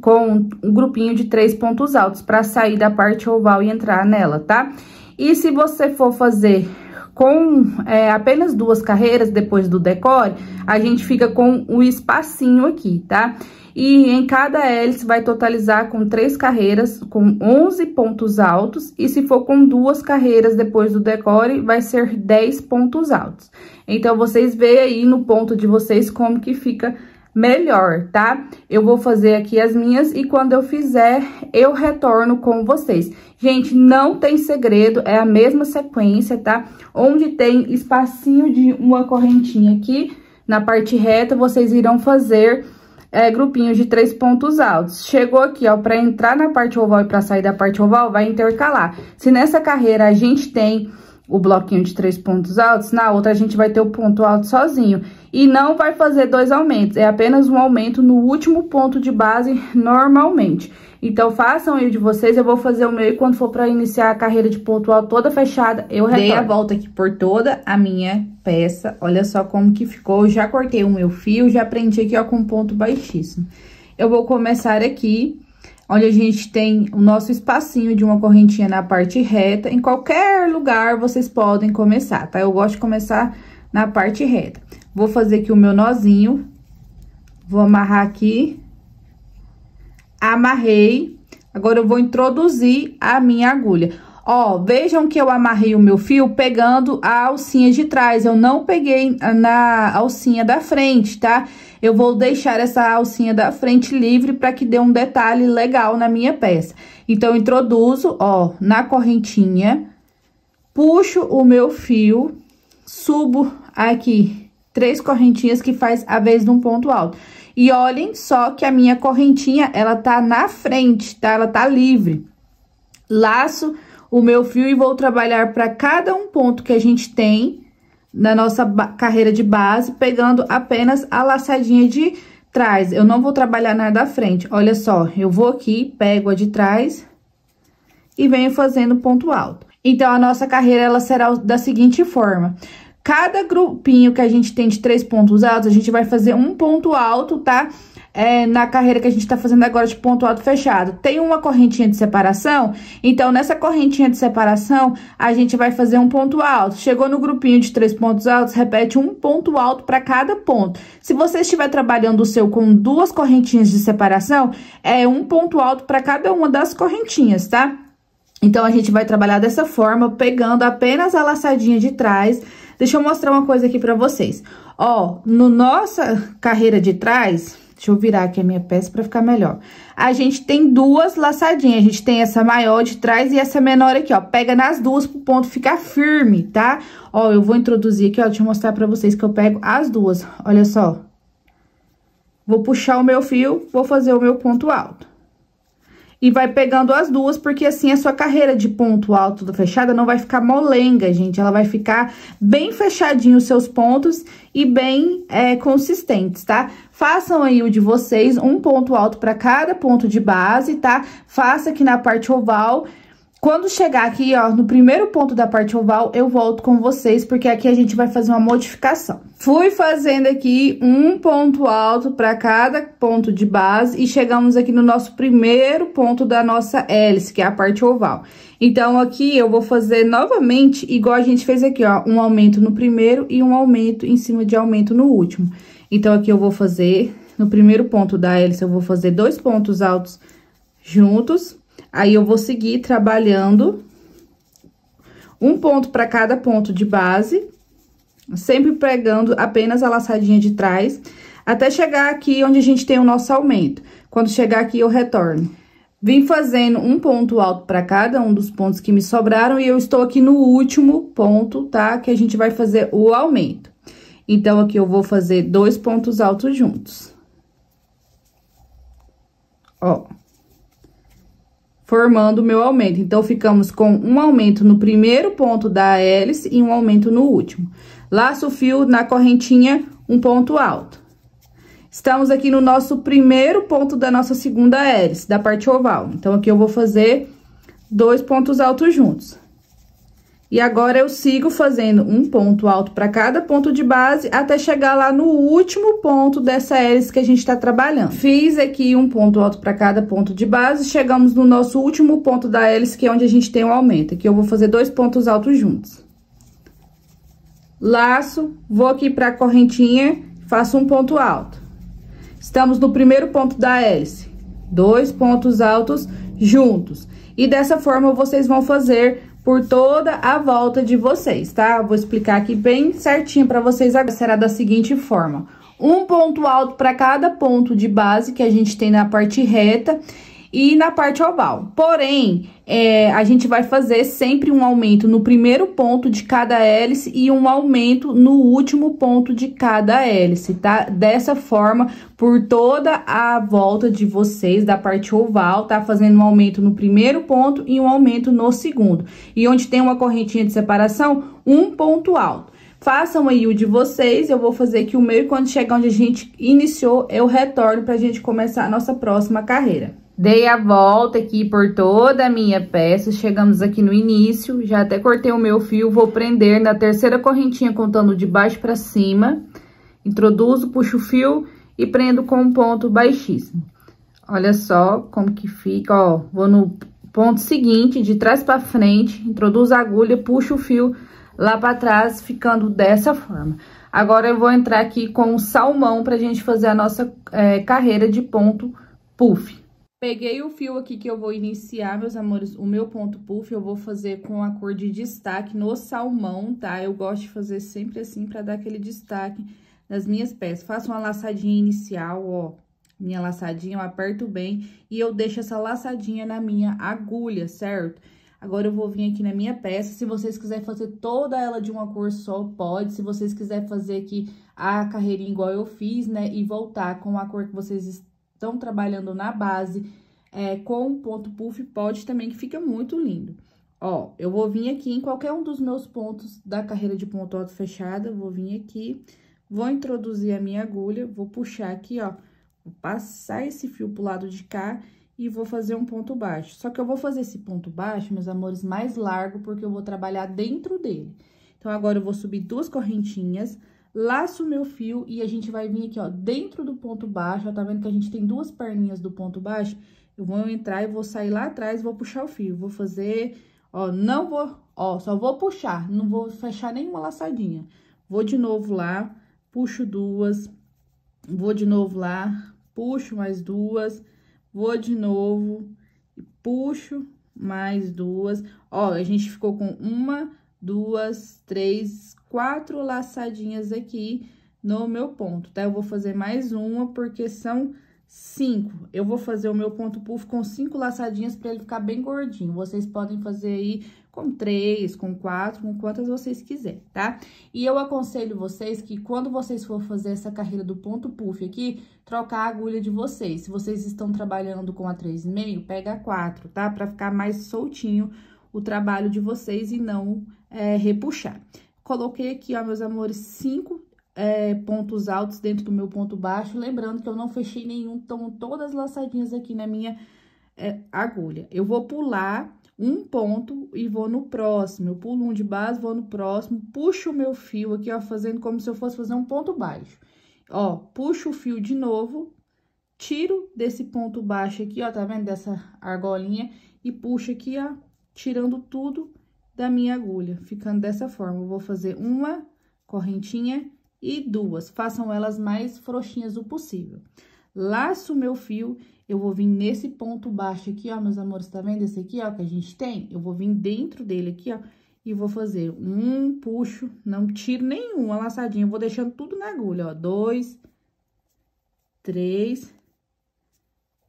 com um grupinho de 3 pontos altos para sair da parte oval e entrar nela, tá? E se você for fazer com apenas 2 carreiras depois do decore, a gente fica com o espacinho aqui, tá? E em cada hélice vai totalizar com 3 carreiras, com 11 pontos altos. E se for com 2 carreiras depois do decore, vai ser 10 pontos altos. Então, vocês veem aí no ponto de vocês como que fica melhor, tá? Eu vou fazer aqui as minhas e quando eu fizer, eu retorno com vocês. Gente, não tem segredo, é a mesma sequência, tá? Onde tem espacinho de uma correntinha aqui, na parte reta, vocês irão fazer grupinhos de 3 pontos altos. Chegou aqui, ó, pra entrar na parte oval e pra sair da parte oval, vai intercalar. Se nessa carreira a gente tem o bloquinho de 3 pontos altos, na outra a gente vai ter o ponto alto sozinho. E não vai fazer 2 aumentos, é apenas um aumento no último ponto de base normalmente. Então, façam aí de vocês, eu vou fazer o meu e quando for pra iniciar a carreira de ponto alto toda fechada, eu retorno. Dei a volta aqui por toda a minha peça, olha só como que ficou. Eu já cortei o meu fio, já prendi aqui, ó, com ponto baixíssimo. Eu vou começar aqui, onde a gente tem o nosso espacinho de uma correntinha na parte reta. Em qualquer lugar vocês podem começar, tá? Eu gosto de começar na parte reta. Vou fazer aqui o meu nozinho, vou amarrar aqui. Amarrei, agora eu vou introduzir a minha agulha. Ó, vejam que eu amarrei o meu fio pegando a alcinha de trás, eu não peguei na alcinha da frente, tá? Eu vou deixar essa alcinha da frente livre para que dê um detalhe legal na minha peça. Então, eu introduzo, ó, na correntinha, puxo o meu fio, subo aqui 3 correntinhas que faz a vez de um ponto alto. E olhem só que a minha correntinha, ela tá na frente, tá? Ela tá livre. Laço o meu fio e vou trabalhar para cada um ponto que a gente tem na nossa carreira de base, pegando apenas a laçadinha de trás. Eu não vou trabalhar nada da frente. Olha só, eu vou aqui, pego a de trás e venho fazendo ponto alto. Então, a nossa carreira, ela será da seguinte forma. Cada grupinho que a gente tem de 3 pontos altos, a gente vai fazer um ponto alto, tá? Na carreira que a gente tá fazendo agora de ponto alto fechado. Tem uma correntinha de separação, então, nessa correntinha de separação, a gente vai fazer um ponto alto. Chegou no grupinho de 3 pontos altos, repete um ponto alto para cada ponto. Se você estiver trabalhando o seu com 2 correntinhas de separação, é um ponto alto para cada uma das correntinhas, tá? Então, a gente vai trabalhar dessa forma, pegando apenas a laçadinha de trás. Deixa eu mostrar uma coisa aqui pra vocês. Ó, no nossa carreira de trás, deixa eu virar aqui a minha peça pra ficar melhor. A gente tem 2 laçadinhas, a gente tem essa maior de trás e essa menor aqui, ó. Pega nas duas pro ponto ficar firme, tá? Ó, eu vou introduzir aqui, ó, deixa eu mostrar pra vocês que eu pego as duas, olha só. Vou puxar o meu fio, vou fazer o meu ponto alto. E vai pegando as duas, porque assim a sua carreira de ponto alto fechada não vai ficar molenga, gente. Ela vai ficar bem fechadinho os seus pontos e bem consistentes, tá? Façam aí o de vocês, um ponto alto para cada ponto de base, tá? Faça aqui na parte oval. Quando chegar aqui, ó, no primeiro ponto da parte oval, eu volto com vocês, porque aqui a gente vai fazer uma modificação. Fui fazendo aqui um ponto alto para cada ponto de base e chegamos aqui no nosso primeiro ponto da nossa hélice, que é a parte oval. Então, aqui eu vou fazer novamente, igual a gente fez aqui, ó, um aumento no primeiro e um aumento em cima de aumento no último. Então, aqui eu vou fazer, no primeiro ponto da hélice, eu vou fazer 2 pontos altos juntos. Aí, eu vou seguir trabalhando um ponto para cada ponto de base, sempre pegando apenas a laçadinha de trás, até chegar aqui onde a gente tem o nosso aumento. Quando chegar aqui, eu retorno. Vim fazendo um ponto alto para cada um dos pontos que me sobraram e eu estou aqui no último ponto, tá? Que a gente vai fazer o aumento. Então, aqui eu vou fazer 2 pontos altos juntos. Ó. Formando o meu aumento. Então, ficamos com um aumento no primeiro ponto da hélice e um aumento no último. Laço o fio na correntinha, um ponto alto. Estamos aqui no nosso primeiro ponto da nossa segunda hélice, da parte oval. Então, aqui eu vou fazer 2 pontos altos juntos. E agora, eu sigo fazendo um ponto alto para cada ponto de base, até chegar lá no último ponto dessa hélice que a gente tá trabalhando. Fiz aqui um ponto alto para cada ponto de base, chegamos no nosso último ponto da hélice, que é onde a gente tem o aumento. Aqui eu vou fazer 2 pontos altos juntos. Laço, vou aqui pra correntinha, faço um ponto alto. Estamos no primeiro ponto da hélice, 2 pontos altos juntos. E dessa forma, vocês vão fazer por toda a volta de vocês, tá? Vou explicar aqui bem certinho pra vocês agora. Será da seguinte forma: um ponto alto para cada ponto de base que a gente tem na parte reta e na parte oval. Porém, a gente vai fazer sempre um aumento no primeiro ponto de cada hélice e um aumento no último ponto de cada hélice, tá? Dessa forma, por toda a volta de vocês da parte oval, tá? Fazendo um aumento no primeiro ponto e um aumento no segundo. E onde tem uma correntinha de separação, um ponto alto. Façam aí o de vocês, eu vou fazer aqui o meu e quando chegar onde a gente iniciou, eu retorno pra gente começar a nossa próxima carreira. Dei a volta aqui por toda a minha peça, chegamos aqui no início, já até cortei o meu fio, vou prender na terceira correntinha contando de baixo pra cima, introduzo, puxo o fio e prendo com um ponto baixíssimo. Olha só como que fica, ó, vou no ponto seguinte, de trás pra frente, introduzo a agulha, puxo o fio lá pra trás, ficando dessa forma. Agora, eu vou entrar aqui com o salmão pra gente fazer a nossa carreira de ponto puff. Peguei o fio aqui que eu vou iniciar, meus amores, o meu ponto puff, eu vou fazer com a cor de destaque no salmão, tá? Eu gosto de fazer sempre assim, pra dar aquele destaque nas minhas peças. Faço uma laçadinha inicial, ó, minha laçadinha, eu aperto bem e eu deixo essa laçadinha na minha agulha, certo? Agora, eu vou vir aqui na minha peça, se vocês quiserem fazer toda ela de uma cor só, pode. Se vocês quiserem fazer aqui a carreirinha igual eu fiz, né, e voltar com a cor que vocês estão trabalhando na base, com ponto puff, pode também, que fica muito lindo. Ó, eu vou vir aqui em qualquer um dos meus pontos da carreira de ponto alto fechada, vou vir aqui, vou introduzir a minha agulha, vou puxar aqui, ó, vou passar esse fio pro lado de cá e vou fazer um ponto baixo. Só que eu vou fazer esse ponto baixo, meus amores, mais largo, porque eu vou trabalhar dentro dele. Então, agora eu vou subir 2 correntinhas, laço o meu fio e a gente vai vir aqui, ó, dentro do ponto baixo, ó, tá vendo que a gente tem 2 perninhas do ponto baixo? Eu vou entrar e vou sair lá atrás e vou puxar o fio. Vou fazer, ó, não vou, ó, só vou puxar, não vou fechar nenhuma laçadinha. Vou de novo lá, puxo 2, vou de novo lá, puxo mais 2, vou de novo, puxo mais 2. Ó, a gente ficou com 1, 2, 3, 4 laçadinhas aqui no meu ponto, tá? Eu vou fazer mais uma, porque são 5. Eu vou fazer o meu ponto puff com 5 laçadinhas pra ele ficar bem gordinho. Vocês podem fazer aí com 3, com 4, com quantas vocês quiserem, tá? E eu aconselho vocês que quando vocês for fazer essa carreira do ponto puff aqui, trocar a agulha de vocês. Se vocês estão trabalhando com a 3,5, pega a 4, tá? Pra ficar mais soltinho o trabalho de vocês e não repuxar. Coloquei aqui, ó, meus amores, 5 pontos altos dentro do meu ponto baixo, lembrando que eu não fechei nenhum, estão todas laçadinhas aqui na minha agulha. Eu vou pular um ponto e vou no próximo, eu pulo um de base, vou no próximo, puxo o meu fio aqui, ó, fazendo como se eu fosse fazer um ponto baixo. Ó, puxo o fio de novo, tiro desse ponto baixo aqui, ó, tá vendo? Dessa argolinha, e puxo aqui, ó, tirando tudo da minha agulha, ficando dessa forma. Eu vou fazer uma correntinha e 2, façam elas mais frouxinhas o possível. Laço o meu fio, eu vou vir nesse ponto baixo aqui, ó, meus amores, tá vendo esse aqui, ó, que a gente tem? Eu vou vir dentro dele aqui, ó, e vou fazer um puxo, não tiro nenhuma laçadinha, eu vou deixando tudo na agulha, ó, 2, 3,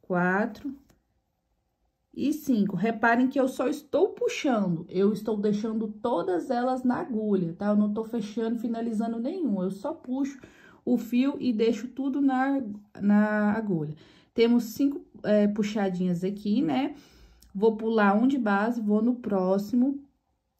4 e 5. Reparem que eu só estou puxando, eu estou deixando todas elas na agulha, tá? Eu não tô fechando, finalizando nenhum, eu só puxo o fio e deixo tudo na agulha. Temos 5 puxadinhas aqui, né? Vou pular um de base, vou no próximo,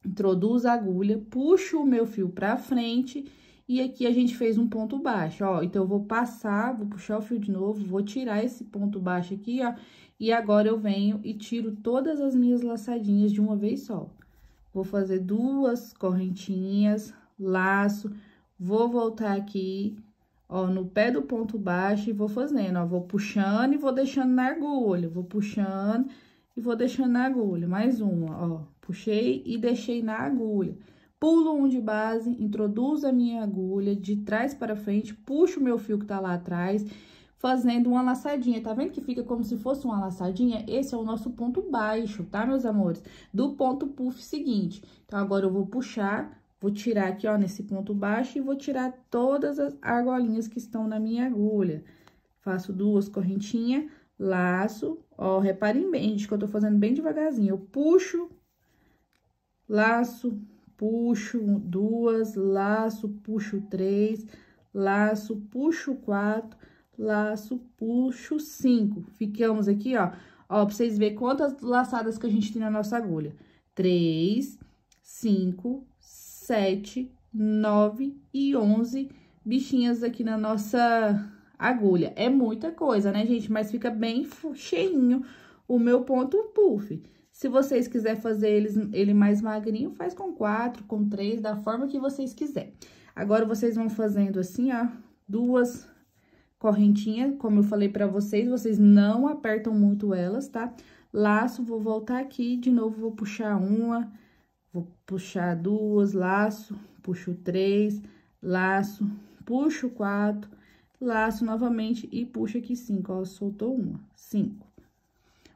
introduzo a agulha, puxo o meu fio pra frente e aqui a gente fez um ponto baixo, ó. Então, eu vou passar, vou puxar o fio de novo, vou tirar esse ponto baixo aqui, ó. E agora, eu venho e tiro todas as minhas laçadinhas de uma vez só. Vou fazer 2 correntinhas, laço, vou voltar aqui, ó, no pé do ponto baixo e vou fazendo, ó. Vou puxando e vou deixando na agulha, vou puxando e vou deixando na agulha. Mais uma, ó, puxei e deixei na agulha. Pulo um de base, introduzo a minha agulha de trás para frente, puxo o meu fio que tá lá atrás, fazendo uma laçadinha. Tá vendo que fica como se fosse uma laçadinha? Esse é o nosso ponto baixo, tá, meus amores? Do ponto puff seguinte. Então, agora eu vou puxar, vou tirar aqui, ó, nesse ponto baixo e vou tirar todas as argolinhas que estão na minha agulha. Faço 2 correntinhas, laço, ó, reparem bem, gente, que eu tô fazendo bem devagarzinho. Eu puxo, laço, puxo 2, laço, puxo 3, laço, puxo 4, laço, puxo 5. Ficamos aqui, ó, pra vocês verem quantas laçadas que a gente tem na nossa agulha. 3, 5, 7, 9 e 11 bichinhas aqui na nossa agulha. É muita coisa, né, gente? Mas fica bem cheinho o meu ponto puff. Se vocês quiserem fazer ele mais magrinho, faz com 4, com 3, da forma que vocês quiserem. Agora, vocês vão fazendo assim, ó, 2 correntinhas, como eu falei pra vocês, vocês não apertam muito elas, tá? Laço, vou voltar aqui, de novo, vou puxar uma, vou puxar 2, laço, puxo 3, laço, puxo 4, laço novamente e puxo aqui 5, ó, soltou uma, 5.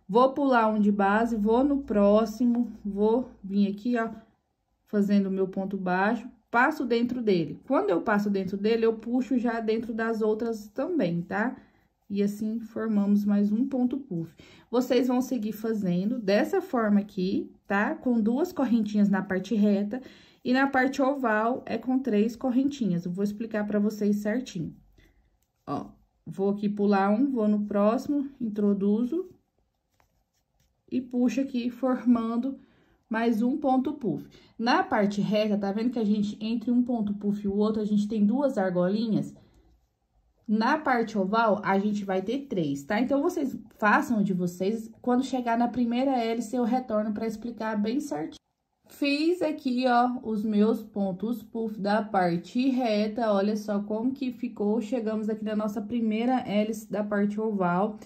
Vou pular um de base, vou no próximo, vou vir aqui, ó, fazendo o meu ponto baixo, passo dentro dele. Quando eu passo dentro dele, eu puxo já dentro das outras também, tá? E assim, formamos mais um ponto puff. Vocês vão seguir fazendo dessa forma aqui, tá? Com 2 correntinhas na parte reta e na parte oval é com 3 correntinhas. Eu vou explicar pra vocês certinho. Ó, vou aqui pular um, vou no próximo, introduzo e puxo aqui, formando mais um ponto puff. Na parte reta, tá vendo que a gente, entre um ponto puff e o outro, a gente tem 2 argolinhas? Na parte oval, a gente vai ter 3, tá? Então, vocês façam de vocês, quando chegar na primeira hélice, eu retorno pra explicar bem certinho. Fiz aqui, ó, os meus pontos puff da parte reta, olha só como que ficou. Chegamos aqui na nossa primeira hélice da parte oval.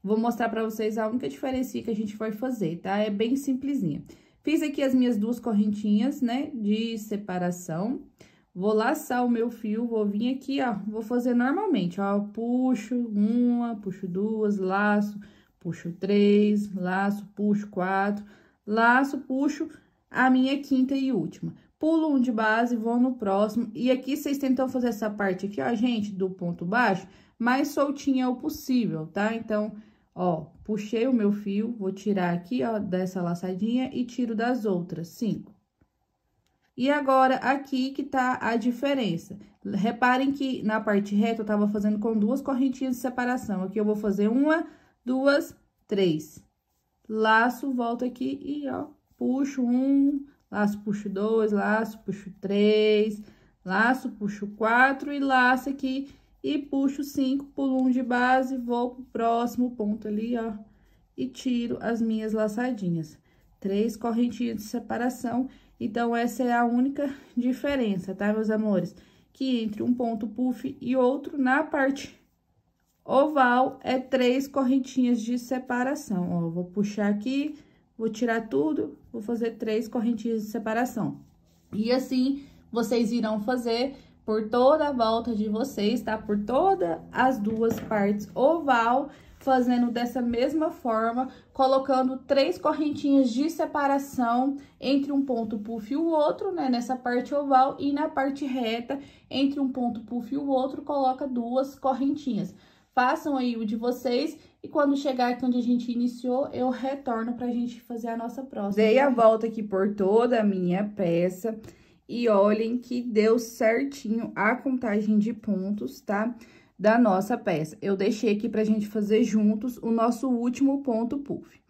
Vou mostrar pra vocês a única diferença que a gente vai fazer, tá? É bem simplesinha. Fiz aqui as minhas 2 correntinhas, né, de separação. Vou laçar o meu fio, vou vir aqui, ó, vou fazer normalmente, ó. Puxo uma, puxo 2, laço, puxo 3, laço, puxo 4, laço, puxo a minha 5ª e última. pulo um de base, vou no próximo. E aqui vocês tentam fazer essa parte aqui, ó, gente, do ponto baixo, mais soltinha o possível, tá? Então, ó, puxei o meu fio, vou tirar aqui, ó, dessa laçadinha e tiro das outras 5. E agora, aqui que tá a diferença. Reparem que na parte reta eu tava fazendo com 2 correntinhas de separação. Aqui eu vou fazer 1, 2, 3. Laço, volto aqui e, ó, puxo 1, laço, puxo 2, laço, puxo 3, laço, puxo 4 e laço aqui e puxo 5, pulo um de base, vou pro próximo ponto ali, ó, e tiro as minhas laçadinhas. 3 correntinhas de separação, então essa é a única diferença, tá, meus amores? Que entre um ponto puff e outro, na parte oval, é 3 correntinhas de separação, ó, vou puxar aqui, vou tirar tudo, vou fazer 3 correntinhas de separação. E assim, vocês irão fazer por toda a volta de vocês, tá? Por todas as 2 partes oval, fazendo dessa mesma forma, colocando 3 correntinhas de separação entre um ponto puff e o outro, né? Nessa parte oval e na parte reta, entre um ponto puff e o outro, coloca 2 correntinhas. Façam aí o de vocês e quando chegar aqui onde a gente iniciou, eu retorno pra gente fazer a nossa próxima. Dei a volta aqui por toda a minha peça e olhem que deu certinho a contagem de pontos, tá? Da nossa peça. Eu deixei aqui pra gente fazer juntos o nosso último ponto puff.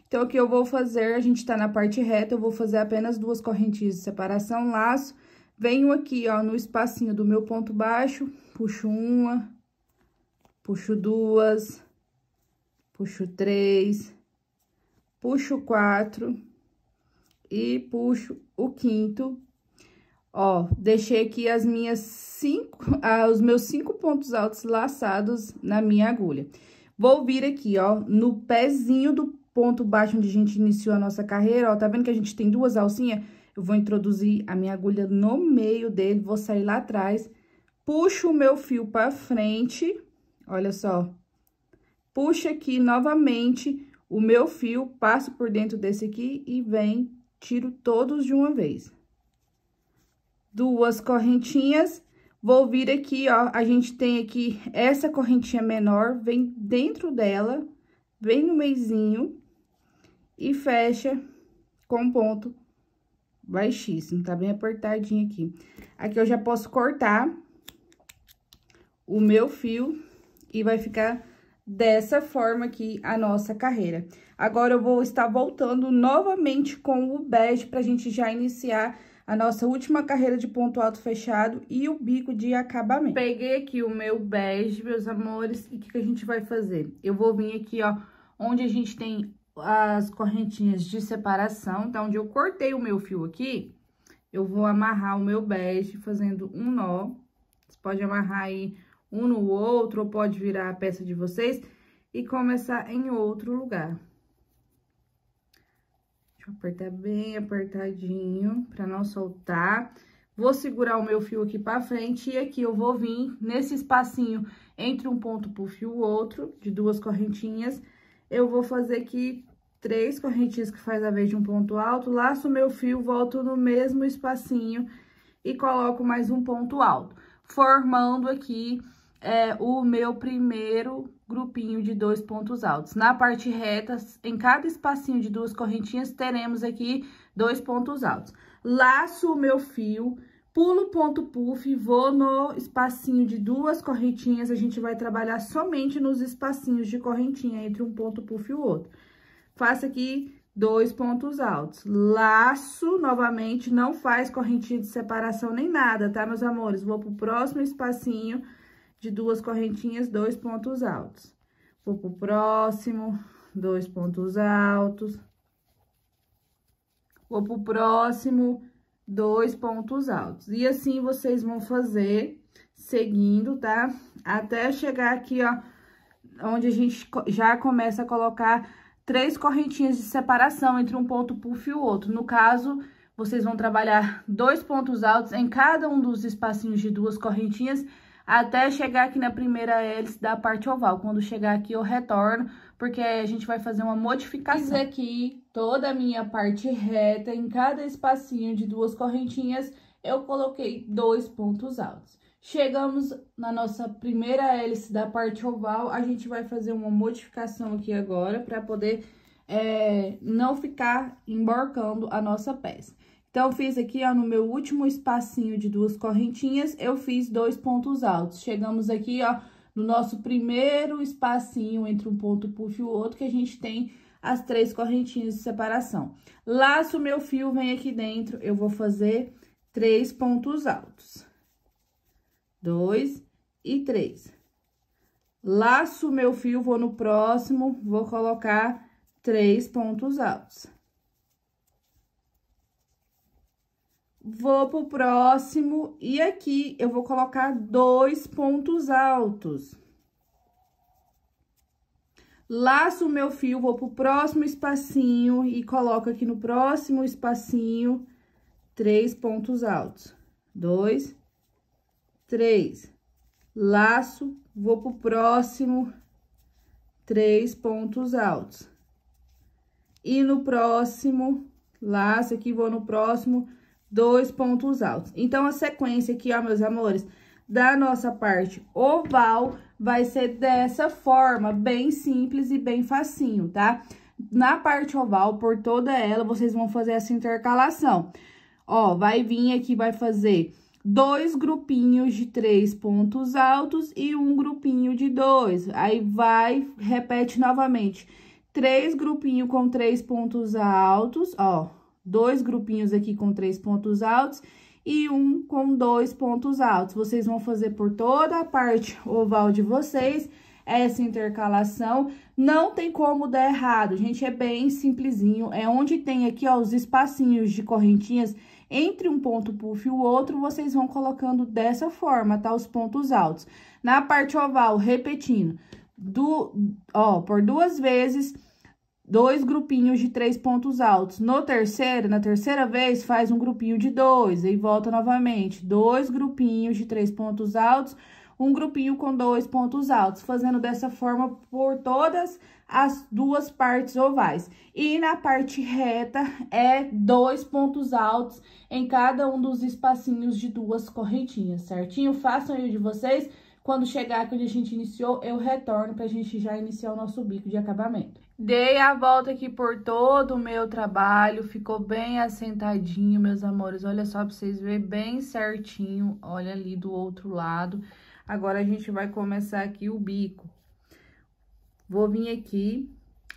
Então, o que eu vou fazer, a gente tá na parte reta, eu vou fazer apenas 2 correntinhas de separação, laço, venho aqui, ó, no espacinho do meu ponto baixo, puxo 1, puxo 2, puxo 3, puxo 4 e puxo o 5º. Ó, deixei aqui as minhas os meus 5 pontos altos laçados na minha agulha. Vou vir aqui, ó, no pezinho do ponto baixo onde a gente iniciou a nossa carreira, ó, tá vendo que a gente tem 2 alcinhas? Eu vou introduzir a minha agulha no meio dele, vou sair lá atrás, puxo o meu fio pra frente, olha só, puxo aqui novamente o meu fio, passo por dentro desse aqui e vem, tiro todos de uma vez. 2 correntinhas, vou vir aqui, ó, a gente tem aqui essa correntinha menor, vem dentro dela, vem no meizinho e fecha com ponto baixíssimo, tá bem apertadinho aqui. Aqui eu já posso cortar o meu fio e vai ficar dessa forma aqui a nossa carreira. Agora, eu vou estar voltando novamente com o bege pra gente já iniciar a nossa última carreira de ponto alto fechado e o bico de acabamento. Peguei aqui o meu bege, meus amores, e o que a gente vai fazer? Eu vou vir aqui, ó, onde a gente tem as correntinhas de separação, tá? Onde eu cortei o meu fio aqui, eu vou amarrar o meu bege fazendo um nó. Você pode amarrar aí um no outro, ou pode virar a peça de vocês e começar em outro lugar. Deixa eu apertar bem apertadinho, pra não soltar. Vou segurar o meu fio aqui pra frente e aqui eu vou vir nesse espacinho entre um ponto puff e o outro, de 2 correntinhas. Eu vou fazer aqui 3 correntinhas que faz a vez de um ponto alto, laço o meu fio, volto no mesmo espacinho e coloco mais um ponto alto, formando aqui o meu primeiro grupinho de 2 pontos altos. Na parte reta, em cada espacinho de 2 correntinhas, teremos aqui 2 pontos altos. Laço o meu fio, pulo o ponto puff, vou no espacinho de 2 correntinhas, a gente vai trabalhar somente nos espacinhos de correntinha entre um ponto puff e o outro. Faço aqui 2 pontos altos. Laço novamente, não faz correntinha de separação nem nada, tá, meus amores? Vou pro próximo espacinho de 2 correntinhas, 2 pontos altos. Vou pro próximo, 2 pontos altos. Vou pro próximo, 2 pontos altos. E assim vocês vão fazer, seguindo, tá? Até chegar aqui, ó, onde a gente já começa a colocar 3 correntinhas de separação entre um ponto puff e o outro. No caso, vocês vão trabalhar 2 pontos altos em cada um dos espacinhos de 2 correntinhas, até chegar aqui na primeira hélice da parte oval. Quando chegar aqui, eu retorno, porque a gente vai fazer uma modificação. Fiz aqui toda a minha parte reta, em cada espacinho de 2 correntinhas, eu coloquei 2 pontos altos. Chegamos na nossa primeira hélice da parte oval, a gente vai fazer uma modificação aqui agora, para poder não ficar emborcando a nossa peça. Então, fiz aqui, ó, no meu último espacinho de 2 correntinhas, eu fiz 2 pontos altos. Chegamos aqui, ó, no nosso primeiro espacinho entre um ponto puff e o outro, que a gente tem as 3 correntinhas de separação. Laço meu fio, vem aqui dentro, eu vou fazer 3 pontos altos. 2 e 3. Laço meu fio, vou no próximo, vou colocar 3 pontos altos. Vou pro próximo e aqui eu vou colocar 2 pontos altos. Laço o meu fio, vou pro próximo espacinho e coloco aqui no próximo espacinho 3 pontos altos. 2, 3. Laço, vou pro próximo 3 pontos altos. E no próximo, laço aqui, vou no próximo 2 pontos altos. Então, a sequência aqui, ó, meus amores, da nossa parte oval vai ser dessa forma, bem simples e bem facinho, tá? Na parte oval, por toda ela, vocês vão fazer essa intercalação. Ó, vai vir aqui, vai fazer 2 grupinhos de 3 pontos altos e um grupinho de 2. Aí, repete novamente, 3 grupinhos com 3 pontos altos, ó. 2 grupinhos aqui com 3 pontos altos e um com 2 pontos altos. Vocês vão fazer por toda a parte oval de vocês essa intercalação. Não tem como dar errado, gente, é bem simplesinho. É onde tem aqui, ó, os espacinhos de correntinhas entre um ponto puff e o outro, vocês vão colocando dessa forma, tá? Os pontos altos. Na parte oval, repetindo, por 2 vezes... 2 grupinhos de 3 pontos altos. Na terceira vez, faz um grupinho de 2, e volta novamente. 2 grupinhos de 3 pontos altos, um grupinho com 2 pontos altos, fazendo dessa forma por todas as 2 partes ovais. E na parte reta, 2 pontos altos em cada um dos espacinhos de 2 correntinhas, certinho? Façam aí o de vocês. Quando chegar aqui onde a gente iniciou, eu retorno pra gente já iniciar o nosso bico de acabamento. Dei a volta aqui por todo o meu trabalho, ficou bem assentadinho, meus amores. Olha só, pra vocês verem bem certinho, olha ali do outro lado. Agora, a gente vai começar aqui o bico. Vou vir aqui,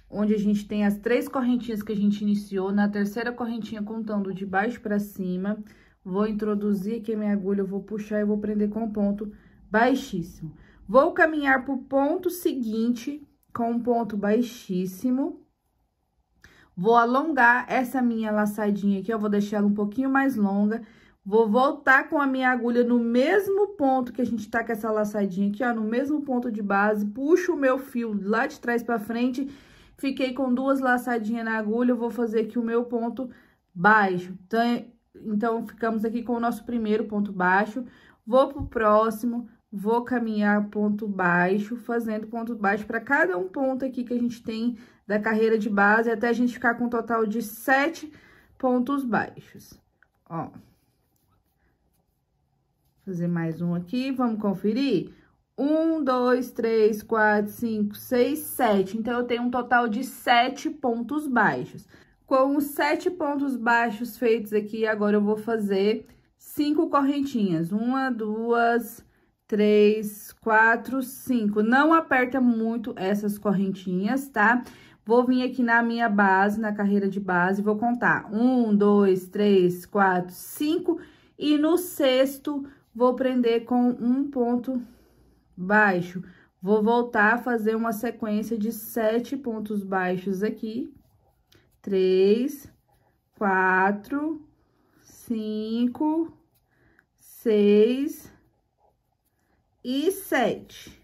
onde a gente tem as 3 correntinhas que a gente iniciou, na terceira correntinha contando de baixo pra cima. Vou introduzir aqui a minha agulha, eu vou puxar e vou prender com ponto baixíssimo. Vou caminhar pro ponto seguinte com um ponto baixíssimo. Vou alongar essa minha laçadinha aqui, eu vou deixar ela um pouquinho mais longa. Vou voltar com a minha agulha no mesmo ponto que a gente tá com essa laçadinha aqui, ó, no mesmo ponto de base. Puxo o meu fio lá de trás pra frente, fiquei com 2 laçadinhas na agulha, eu vou fazer aqui o meu ponto baixo. Então, ficamos aqui com o nosso primeiro ponto baixo. Vou pro próximo, vou caminhar ponto baixo, fazendo ponto baixo para cada um ponto aqui que a gente tem da carreira de base, até a gente ficar com um total de 7 pontos baixos. Ó. Fazer mais um aqui, vamos conferir? 1, 2, 3, 4, 5, 6, 7. Então, eu tenho um total de 7 pontos baixos. Com os 7 pontos baixos feitos aqui, agora eu vou fazer 5 correntinhas. 1, 2, 3, 4, 5. Não aperta muito essas correntinhas, tá? Vou vir aqui na minha base, na carreira de base, vou contar 1, 2, 3, 4, 5. E no sexto, vou prender com um ponto baixo. Vou voltar a fazer uma sequência de 7 pontos baixos aqui. 3, 4, 5, 6 e 7.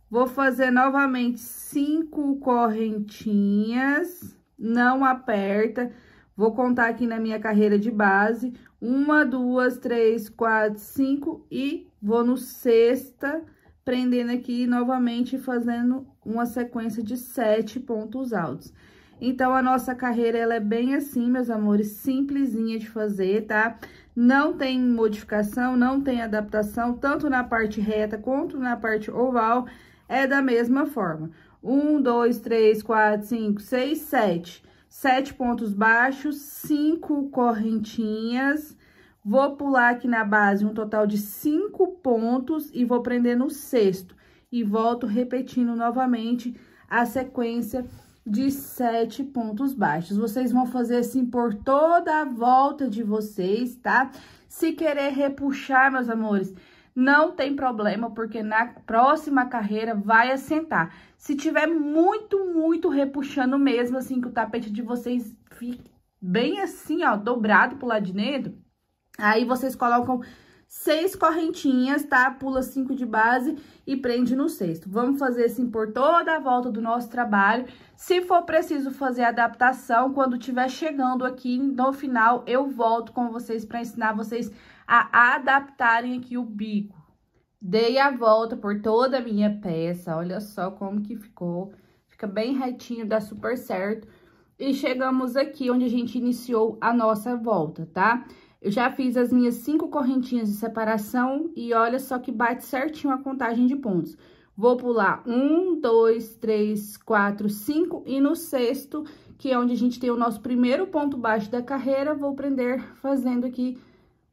Vou fazer novamente 5 correntinhas, não aperta. Vou contar aqui na minha carreira de base, 1, 2, 3, 4, 5 e vou no sexta, prendendo aqui novamente, fazendo uma sequência de 7 pontos altos. Então, a nossa carreira, ela é bem assim, meus amores, simplesinha de fazer, tá? Não tem modificação, não tem adaptação, tanto na parte reta quanto na parte oval, é da mesma forma. 1, 2, 3, 4, 5, 6, 7. 7 pontos baixos, 5 correntinhas. Vou pular aqui na base um total de 5 pontos e vou prender no sexto. E volto repetindo novamente a sequência de 7 pontos baixos. Vocês vão fazer assim por toda a volta de vocês, tá? Se querer repuxar, meus amores, não tem problema, porque na próxima carreira vai assentar. Se tiver muito repuxando mesmo, assim, que o tapete de vocês fique bem assim, ó, dobrado pro lado de dentro, aí vocês colocam 6 correntinhas, tá? Pula 5 de base e prende no sexto. Vamos fazer assim por toda a volta do nosso trabalho. Se for preciso fazer adaptação, quando estiver chegando aqui no final, eu volto com vocês para ensinar vocês a adaptarem aqui o bico. Dei a volta por toda a minha peça, olha só como que ficou. Fica bem retinho, dá super certo. E chegamos aqui onde a gente iniciou a nossa volta, tá? Eu já fiz as minhas 5 correntinhas de separação e olha só que bate certinho a contagem de pontos. Vou pular 1, 2, 3, 4, 5 e no sexto, que é onde a gente tem o nosso primeiro ponto baixo da carreira, vou prender fazendo aqui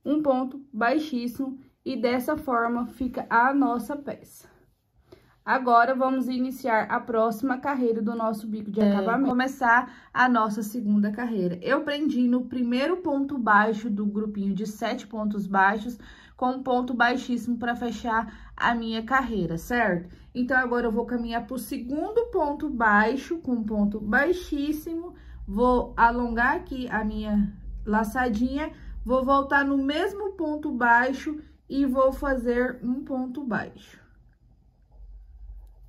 um ponto baixíssimo e dessa forma fica a nossa peça. Agora, vamos iniciar a próxima carreira do nosso bico de acabamento. Começar a nossa segunda carreira. Eu prendi no primeiro ponto baixo do grupinho de 7 pontos baixos com um ponto baixíssimo para fechar a minha carreira, certo? Então, agora eu vou caminhar para o segundo ponto baixo com um ponto baixíssimo. Vou alongar aqui a minha laçadinha, vou voltar no mesmo ponto baixo e vou fazer um ponto baixo.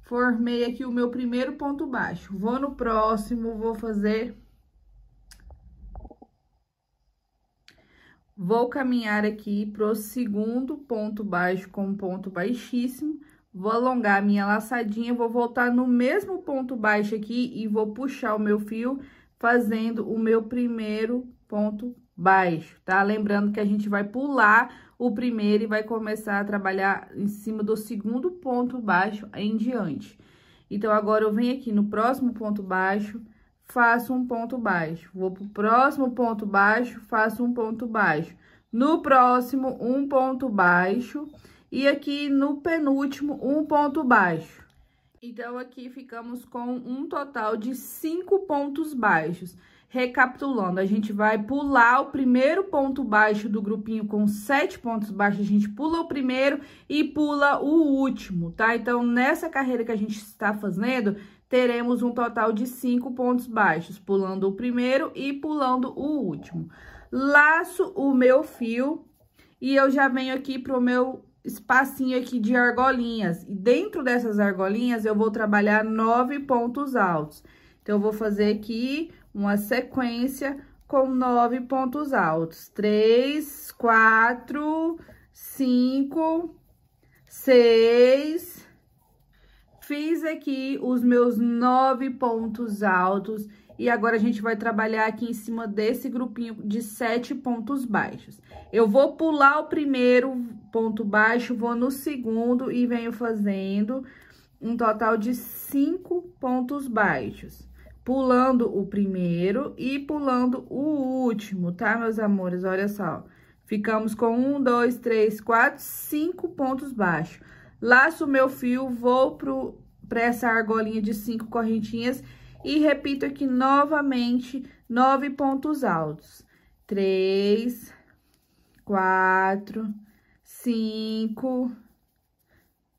Formei aqui o meu primeiro ponto baixo. Vou no próximo, vou fazer... Vou caminhar aqui pro segundo ponto baixo com um ponto baixíssimo. Vou alongar a minha laçadinha, vou voltar no mesmo ponto baixo aqui e vou puxar o meu fio fazendo o meu primeiro ponto baixo, tá? Lembrando que a gente vai pular o primeiro e vai começar a trabalhar em cima do segundo ponto baixo em diante. Então, agora eu venho aqui no próximo ponto baixo, faço um ponto baixo. Vou pro próximo ponto baixo, faço um ponto baixo. No próximo, um ponto baixo. E aqui no penúltimo, um ponto baixo. Então, aqui ficamos com um total de 5 pontos baixos. Recapitulando, a gente vai pular o primeiro ponto baixo do grupinho com 7 pontos baixos, a gente pula o primeiro e pula o último, tá? Então, nessa carreira que a gente está fazendo, teremos um total de 5 pontos baixos, pulando o primeiro e pulando o último. Laço o meu fio e eu já venho aqui pro meu espacinho aqui de argolinhas. E dentro dessas argolinhas, eu vou trabalhar 9 pontos altos. Então, eu vou fazer aqui uma sequência com 9 pontos altos. 3, 4, 5, 6. Fiz aqui os meus 9 pontos altos. E agora, a gente vai trabalhar aqui em cima desse grupinho de 7 pontos baixos. Eu vou pular o primeiro ponto baixo, vou no segundo e venho fazendo um total de 5 pontos baixos. Pulando o primeiro e pulando o último, tá, meus amores? Olha só, ficamos com 1, 2, 3, 4, 5 pontos baixos. Laço o meu fio, vou pra essa argolinha de 5 correntinhas e repito aqui novamente 9 pontos altos. 3, 4, 5...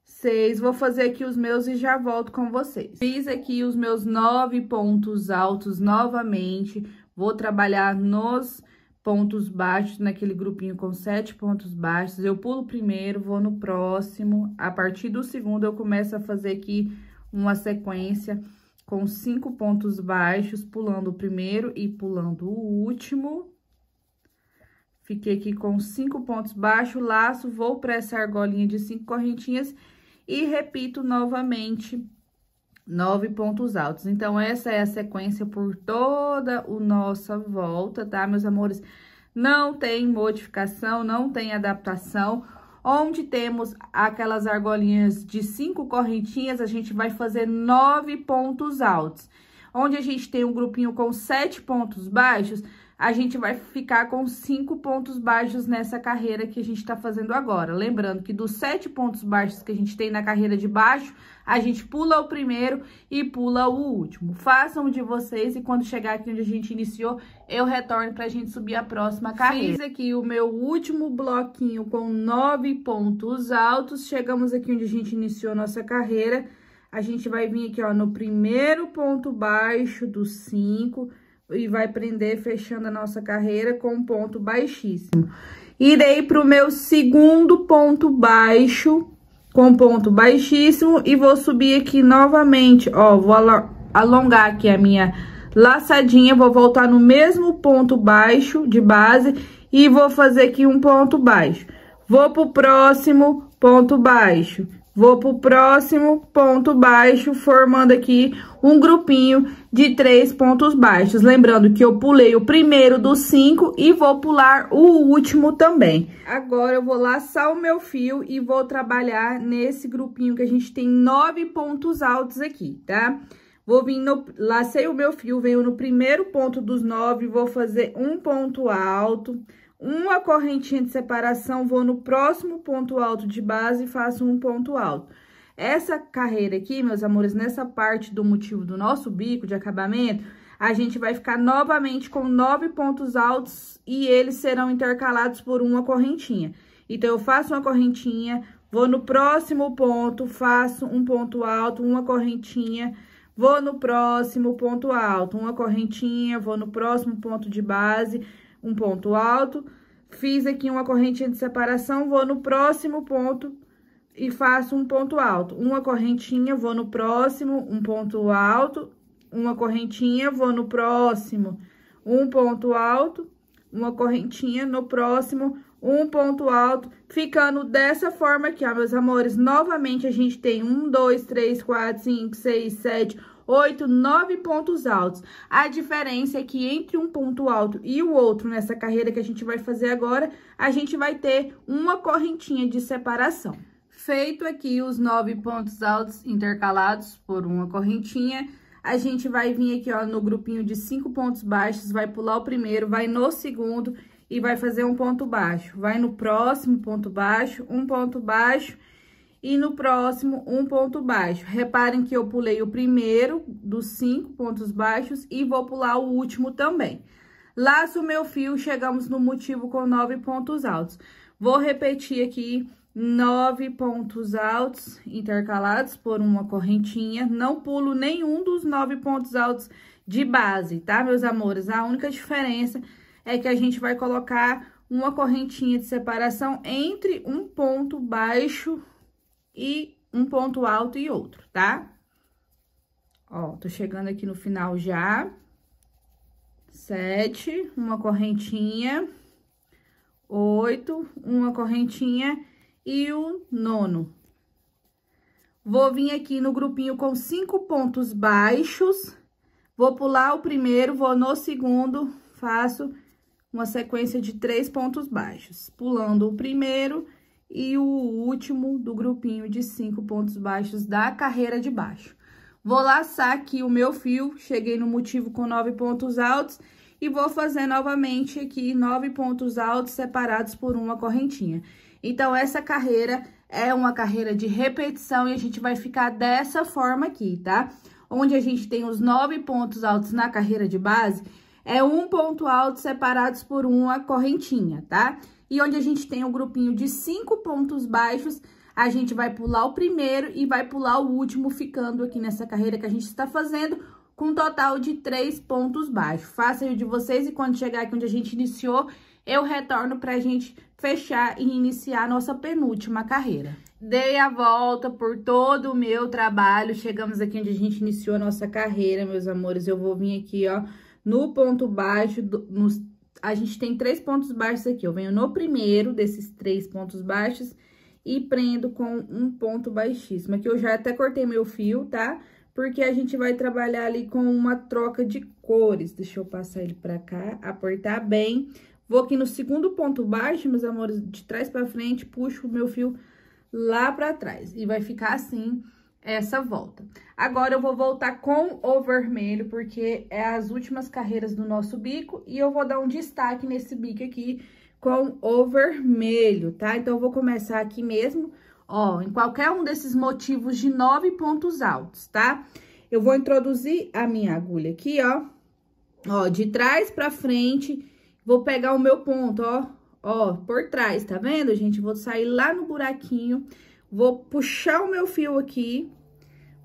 6, vou fazer aqui os meus e já volto com vocês. Fiz aqui os meus 9 pontos altos novamente, vou trabalhar nos pontos baixos, naquele grupinho com 7 pontos baixos. Eu pulo o primeiro, vou no próximo, a partir do segundo eu começo a fazer aqui uma sequência com 5 pontos baixos, pulando o primeiro e pulando o último. Fiquei aqui com 5 pontos baixos, laço, vou para essa argolinha de 5 correntinhas e repito novamente 9 pontos altos. Então, essa é a sequência por toda a nossa volta, tá, meus amores? Não tem modificação, não tem adaptação. Onde temos aquelas argolinhas de 5 correntinhas, a gente vai fazer 9 pontos altos. Onde a gente tem um grupinho com 7 pontos baixos, a gente vai ficar com 5 pontos baixos nessa carreira que a gente tá fazendo agora. Lembrando que dos 7 pontos baixos que a gente tem na carreira de baixo, a gente pula o primeiro e pula o último. Façam de vocês e quando chegar aqui onde a gente iniciou, eu retorno pra gente subir a próxima carreira. Fiz aqui o meu último bloquinho com 9 pontos altos. Chegamos aqui onde a gente iniciou nossa carreira. A gente vai vir aqui, ó, no primeiro ponto baixo dos 5 e vai prender fechando a nossa carreira com um ponto baixíssimo. Irei pro meu segundo ponto baixo com ponto baixíssimo e vou subir aqui novamente, ó, vou alongar aqui a minha laçadinha, vou voltar no mesmo ponto baixo de base e vou fazer aqui um ponto baixo. Vou pro próximo ponto baixo. Vou pro próximo ponto baixo, formando aqui um grupinho de 3 pontos baixos. Lembrando que eu pulei o primeiro dos 5 e vou pular o último também. Agora, eu vou laçar o meu fio e vou trabalhar nesse grupinho que a gente tem 9 pontos altos aqui, tá? Vou vir lacei o meu fio, venho no primeiro ponto dos 9, vou fazer um ponto alto. Uma correntinha de separação, vou no próximo ponto alto de base e faço um ponto alto. Essa carreira aqui, meus amores, nessa parte do motivo do nosso bico de acabamento, a gente vai ficar novamente com 9 pontos altos e eles serão intercalados por uma correntinha. Então, eu faço uma correntinha, vou no próximo ponto, faço um ponto alto, uma correntinha, vou no próximo ponto alto, uma correntinha, vou no próximo ponto de base, um ponto alto, fiz aqui uma correntinha de separação, vou no próximo ponto e faço um ponto alto. Uma correntinha, vou no próximo, um ponto alto, uma correntinha, vou no próximo, um ponto alto, uma correntinha, no próximo, um ponto alto, ficando dessa forma aqui, ó, meus amores. Novamente, a gente tem 1, 2, 3, 4, 5, 6, 7, 8, 9 pontos altos. A diferença é que entre um ponto alto e o outro, nessa carreira que a gente vai fazer agora, a gente vai ter uma correntinha de separação. Feito aqui os 9 pontos altos intercalados por uma correntinha, a gente vai vir aqui, ó, no grupinho de 5 pontos baixos, vai pular o primeiro, vai no segundo e vai fazer um ponto baixo. Vai no próximo ponto baixo, um ponto baixo. E no próximo, um ponto baixo. Reparem que eu pulei o primeiro dos 5 pontos baixos e vou pular o último também. Laço o meu fio, chegamos no motivo com 9 pontos altos. Vou repetir aqui 9 pontos altos intercalados por uma correntinha. Não pulo nenhum dos 9 pontos altos de base, tá, meus amores? A única diferença é que a gente vai colocar uma correntinha de separação entre um ponto baixo e um ponto alto e outro, tá? Ó, tô chegando aqui no final já. 7, uma correntinha. 8, uma correntinha e o 9º. Vou vir aqui no grupinho com 5 pontos baixos. Vou pular o primeiro, vou no segundo, faço uma sequência de 3 pontos baixos. Pulando o primeiro e o último do grupinho de 5 pontos baixos da carreira de baixo. Vou laçar aqui o meu fio, cheguei no motivo com 9 pontos altos e vou fazer novamente aqui 9 pontos altos separados por uma correntinha. Então, essa carreira é uma carreira de repetição e a gente vai ficar dessa forma aqui, tá? Onde a gente tem os 9 pontos altos na carreira de base, é um ponto alto separados por uma correntinha, tá? E onde a gente tem um grupinho de 5 pontos baixos, a gente vai pular o primeiro e vai pular o último, ficando aqui nessa carreira que a gente está fazendo, com um total de 3 pontos baixos. Façam o de vocês e quando chegar aqui onde a gente iniciou, eu retorno pra gente fechar e iniciar a nossa penúltima carreira. Dei a volta por todo o meu trabalho, chegamos aqui onde a gente iniciou a nossa carreira, meus amores. Eu vou vir aqui, ó, no ponto baixo, a gente tem 3 pontos baixos aqui. Eu venho no primeiro desses 3 pontos baixos e prendo com um ponto baixíssimo. Aqui eu já até cortei meu fio, tá? porque a gente vai trabalhar ali com uma troca de cores. Deixa eu passar ele pra cá, apertar bem. Vou aqui no segundo ponto baixo, meus amores, de trás pra frente, puxo o meu fio lá pra trás. E vai ficar assim, essa volta. Agora, eu vou voltar com o vermelho, porque é as últimas carreiras do nosso bico. E eu vou dar um destaque nesse bico aqui com o vermelho, tá? Então, eu vou começar aqui mesmo, ó, em qualquer um desses motivos de 9 pontos altos, tá? Eu vou introduzir a minha agulha aqui, ó, de trás pra frente. Vou pegar o meu ponto, ó, por trás, tá vendo, gente? Vou sair lá no buraquinho, vou puxar o meu fio aqui,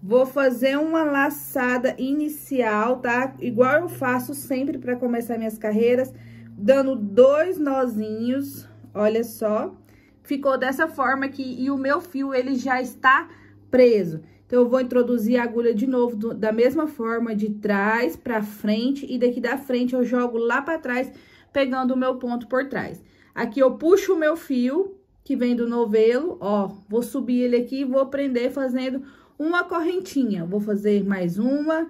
vou fazer uma laçada inicial, tá? Igual eu faço sempre pra começar minhas carreiras, dando 2 nozinhos, olha só. Ficou dessa forma aqui e o meu fio, ele já está preso. Então, eu vou introduzir a agulha de novo da mesma forma, de trás pra frente, e daqui da frente eu jogo lá pra trás, pegando o meu ponto por trás. Aqui eu puxo o meu fio, que vem do novelo, ó, vou subir ele aqui e vou prender fazendo uma correntinha. Vou fazer mais uma,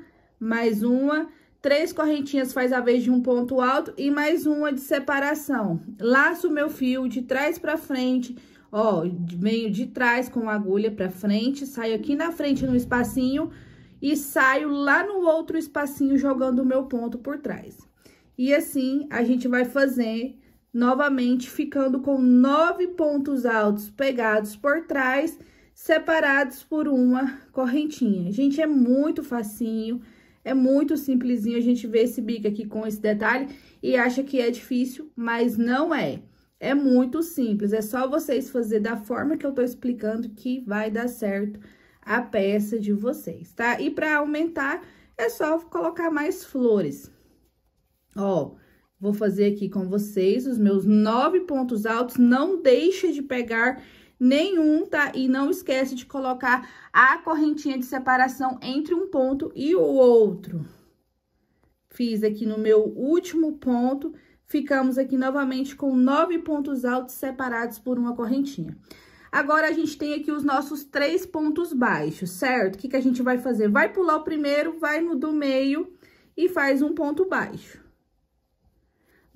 3 correntinhas faz a vez de um ponto alto e mais uma de separação. Laço o meu fio de trás pra frente, ó, venho de trás com a agulha pra frente, saio aqui na frente no espacinho e saio lá no outro espacinho jogando o meu ponto por trás. E assim, a gente vai fazer novamente, ficando com 9 pontos altos pegados por trás, separados por uma correntinha. Gente, é muito facinho, é muito simplesinho. A gente vê esse bico aqui com esse detalhe e acha que é difícil, mas não é. É muito simples, é só vocês fazerem da forma que eu tô explicando que vai dar certo a peça de vocês, tá? E pra aumentar, é só colocar mais flores. Ó, vou fazer aqui com vocês os meus 9 pontos altos, não deixa de pegar nenhum, tá? E não esquece de colocar a correntinha de separação entre um ponto e o outro. Fiz aqui no meu último ponto, ficamos aqui novamente com 9 pontos altos separados por uma correntinha. Agora, a gente tem aqui os nossos 3 pontos baixos, certo? O que que a gente vai fazer? Vai pular o primeiro, vai no do meio e faz um ponto baixo.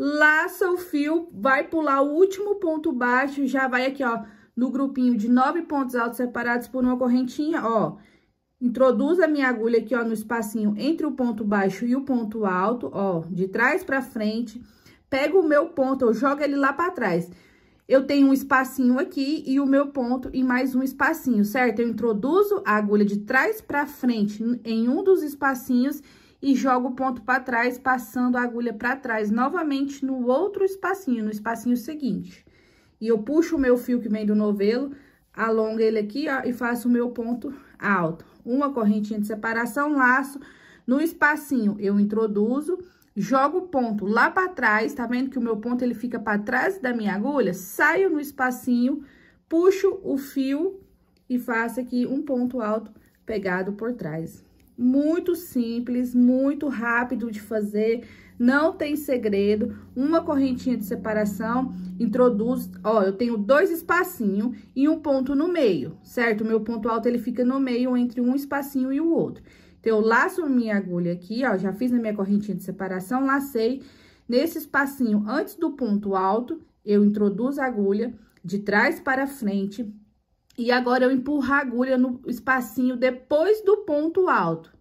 Laça o fio, vai pular o último ponto baixo, já vai aqui, ó, no grupinho de 9 pontos altos separados por uma correntinha, ó. Introduz a minha agulha aqui, ó, no espacinho entre o ponto baixo e o ponto alto, ó, de trás pra frente. Pego o meu ponto, eu jogo ele lá pra trás. Eu tenho um espacinho aqui e o meu ponto e mais um espacinho, certo? Eu introduzo a agulha de trás pra frente em um dos espacinhos e jogo o ponto para trás, passando a agulha para trás novamente no outro espacinho, no espacinho seguinte. E eu puxo o meu fio que vem do novelo, alongo ele aqui, ó, e faço o meu ponto alto. Uma correntinha de separação, laço, no espacinho eu introduzo, jogo o ponto lá para trás, tá vendo que o meu ponto ele fica para trás da minha agulha? Saio no espacinho, puxo o fio e faço aqui um ponto alto pegado por trás. Muito simples, muito rápido de fazer, não tem segredo. Uma correntinha de separação, introduz, ó, eu tenho 2 espacinhos e um ponto no meio, certo? O meu ponto alto, ele fica no meio entre um espacinho e o outro. Então, eu laço minha agulha aqui, ó, já fiz na minha correntinha de separação, lacei nesse espacinho antes do ponto alto, eu introduzo a agulha de trás para frente. E agora, eu empurro a agulha no espacinho depois do ponto alto.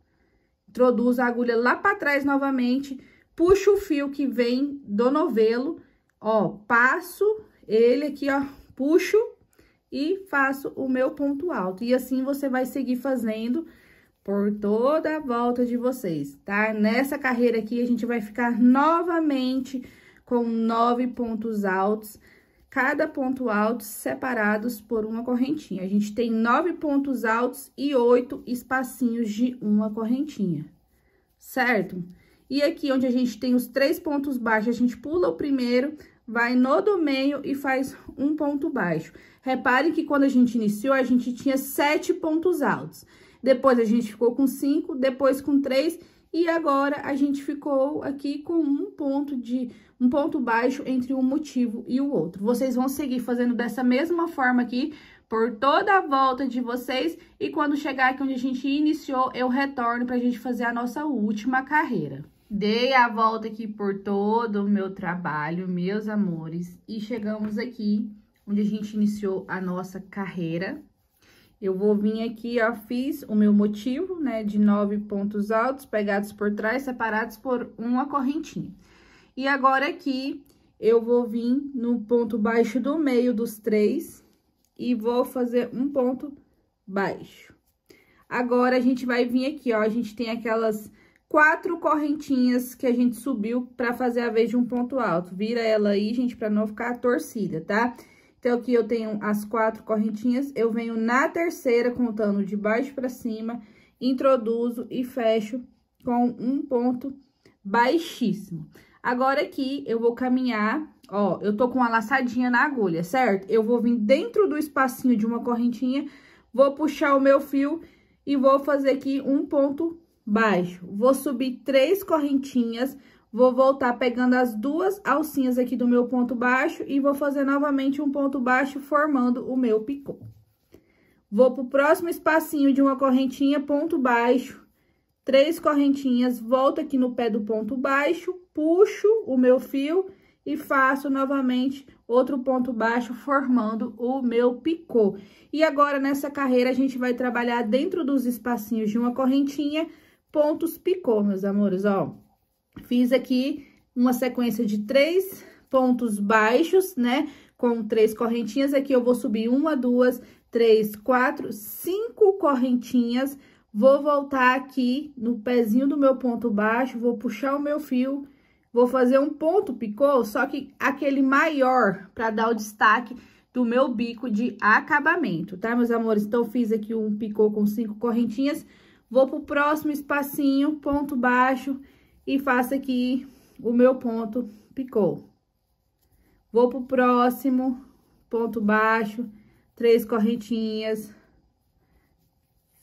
Introduzo a agulha lá para trás novamente, puxo o fio que vem do novelo, ó, passo ele aqui, ó, puxo e faço o meu ponto alto. E assim, você vai seguir fazendo por toda a volta de vocês, tá? Nessa carreira aqui, a gente vai ficar novamente com 9 pontos altos, cada ponto alto separados por uma correntinha. A gente tem 9 pontos altos e 8 espacinhos de uma correntinha, certo? E aqui, onde a gente tem os 3 pontos baixos, a gente pula o primeiro, vai no do meio e faz um ponto baixo. Reparem que quando a gente iniciou, a gente tinha 7 pontos altos. Depois, a gente ficou com 5, depois com 3... E agora, a gente ficou aqui com um ponto baixo entre um motivo e o outro. Vocês vão seguir fazendo dessa mesma forma aqui por toda a volta de vocês. E quando chegar aqui onde a gente iniciou, eu retorno pra gente fazer a nossa última carreira. Dei a volta aqui por todo o meu trabalho, meus amores. E chegamos aqui onde a gente iniciou a nossa carreira. Eu vou vir aqui, ó, fiz o meu motivo, né, de 9 pontos altos, pegados por trás, separados por uma correntinha. E agora aqui, eu vou vir no ponto baixo do meio dos 3 e vou fazer um ponto baixo. Agora, a gente vai vir aqui, ó, a gente tem aquelas 4 correntinhas que a gente subiu pra fazer a vez de um ponto alto. Vira ela aí, gente, pra não ficar torcida, tá? Então, aqui eu tenho as 4 correntinhas, eu venho na terceira, contando de baixo pra cima, introduzo e fecho com um ponto baixíssimo. Agora, aqui, eu vou caminhar, ó, eu tô com uma laçadinha na agulha, certo? Eu vou vir dentro do espacinho de uma correntinha, vou puxar o meu fio e vou fazer aqui um ponto baixo. Vou subir 3 correntinhas, vou voltar pegando as 2 alcinhas aqui do meu ponto baixo e vou fazer novamente um ponto baixo, formando o meu picô. Vou pro próximo espacinho de uma correntinha, ponto baixo, 3 correntinhas, volto aqui no pé do ponto baixo, puxo o meu fio e faço novamente outro ponto baixo, formando o meu picô. E agora, nessa carreira, a gente vai trabalhar dentro dos espacinhos de uma correntinha, pontos picô, meus amores, ó. Fiz aqui uma sequência de 3 pontos baixos, né? Com 3 correntinhas. Aqui eu vou subir 1, 2, 3, 4, 5 correntinhas. Vou voltar aqui no pezinho do meu ponto baixo, vou puxar o meu fio, vou fazer um ponto picô, só que aquele maior, para dar o destaque do meu bico de acabamento, tá, meus amores? Então, fiz aqui um picô com 5 correntinhas. Vou pro próximo espacinho, ponto baixo, e faço aqui o meu ponto picô. Vou pro próximo, ponto baixo, 3 correntinhas,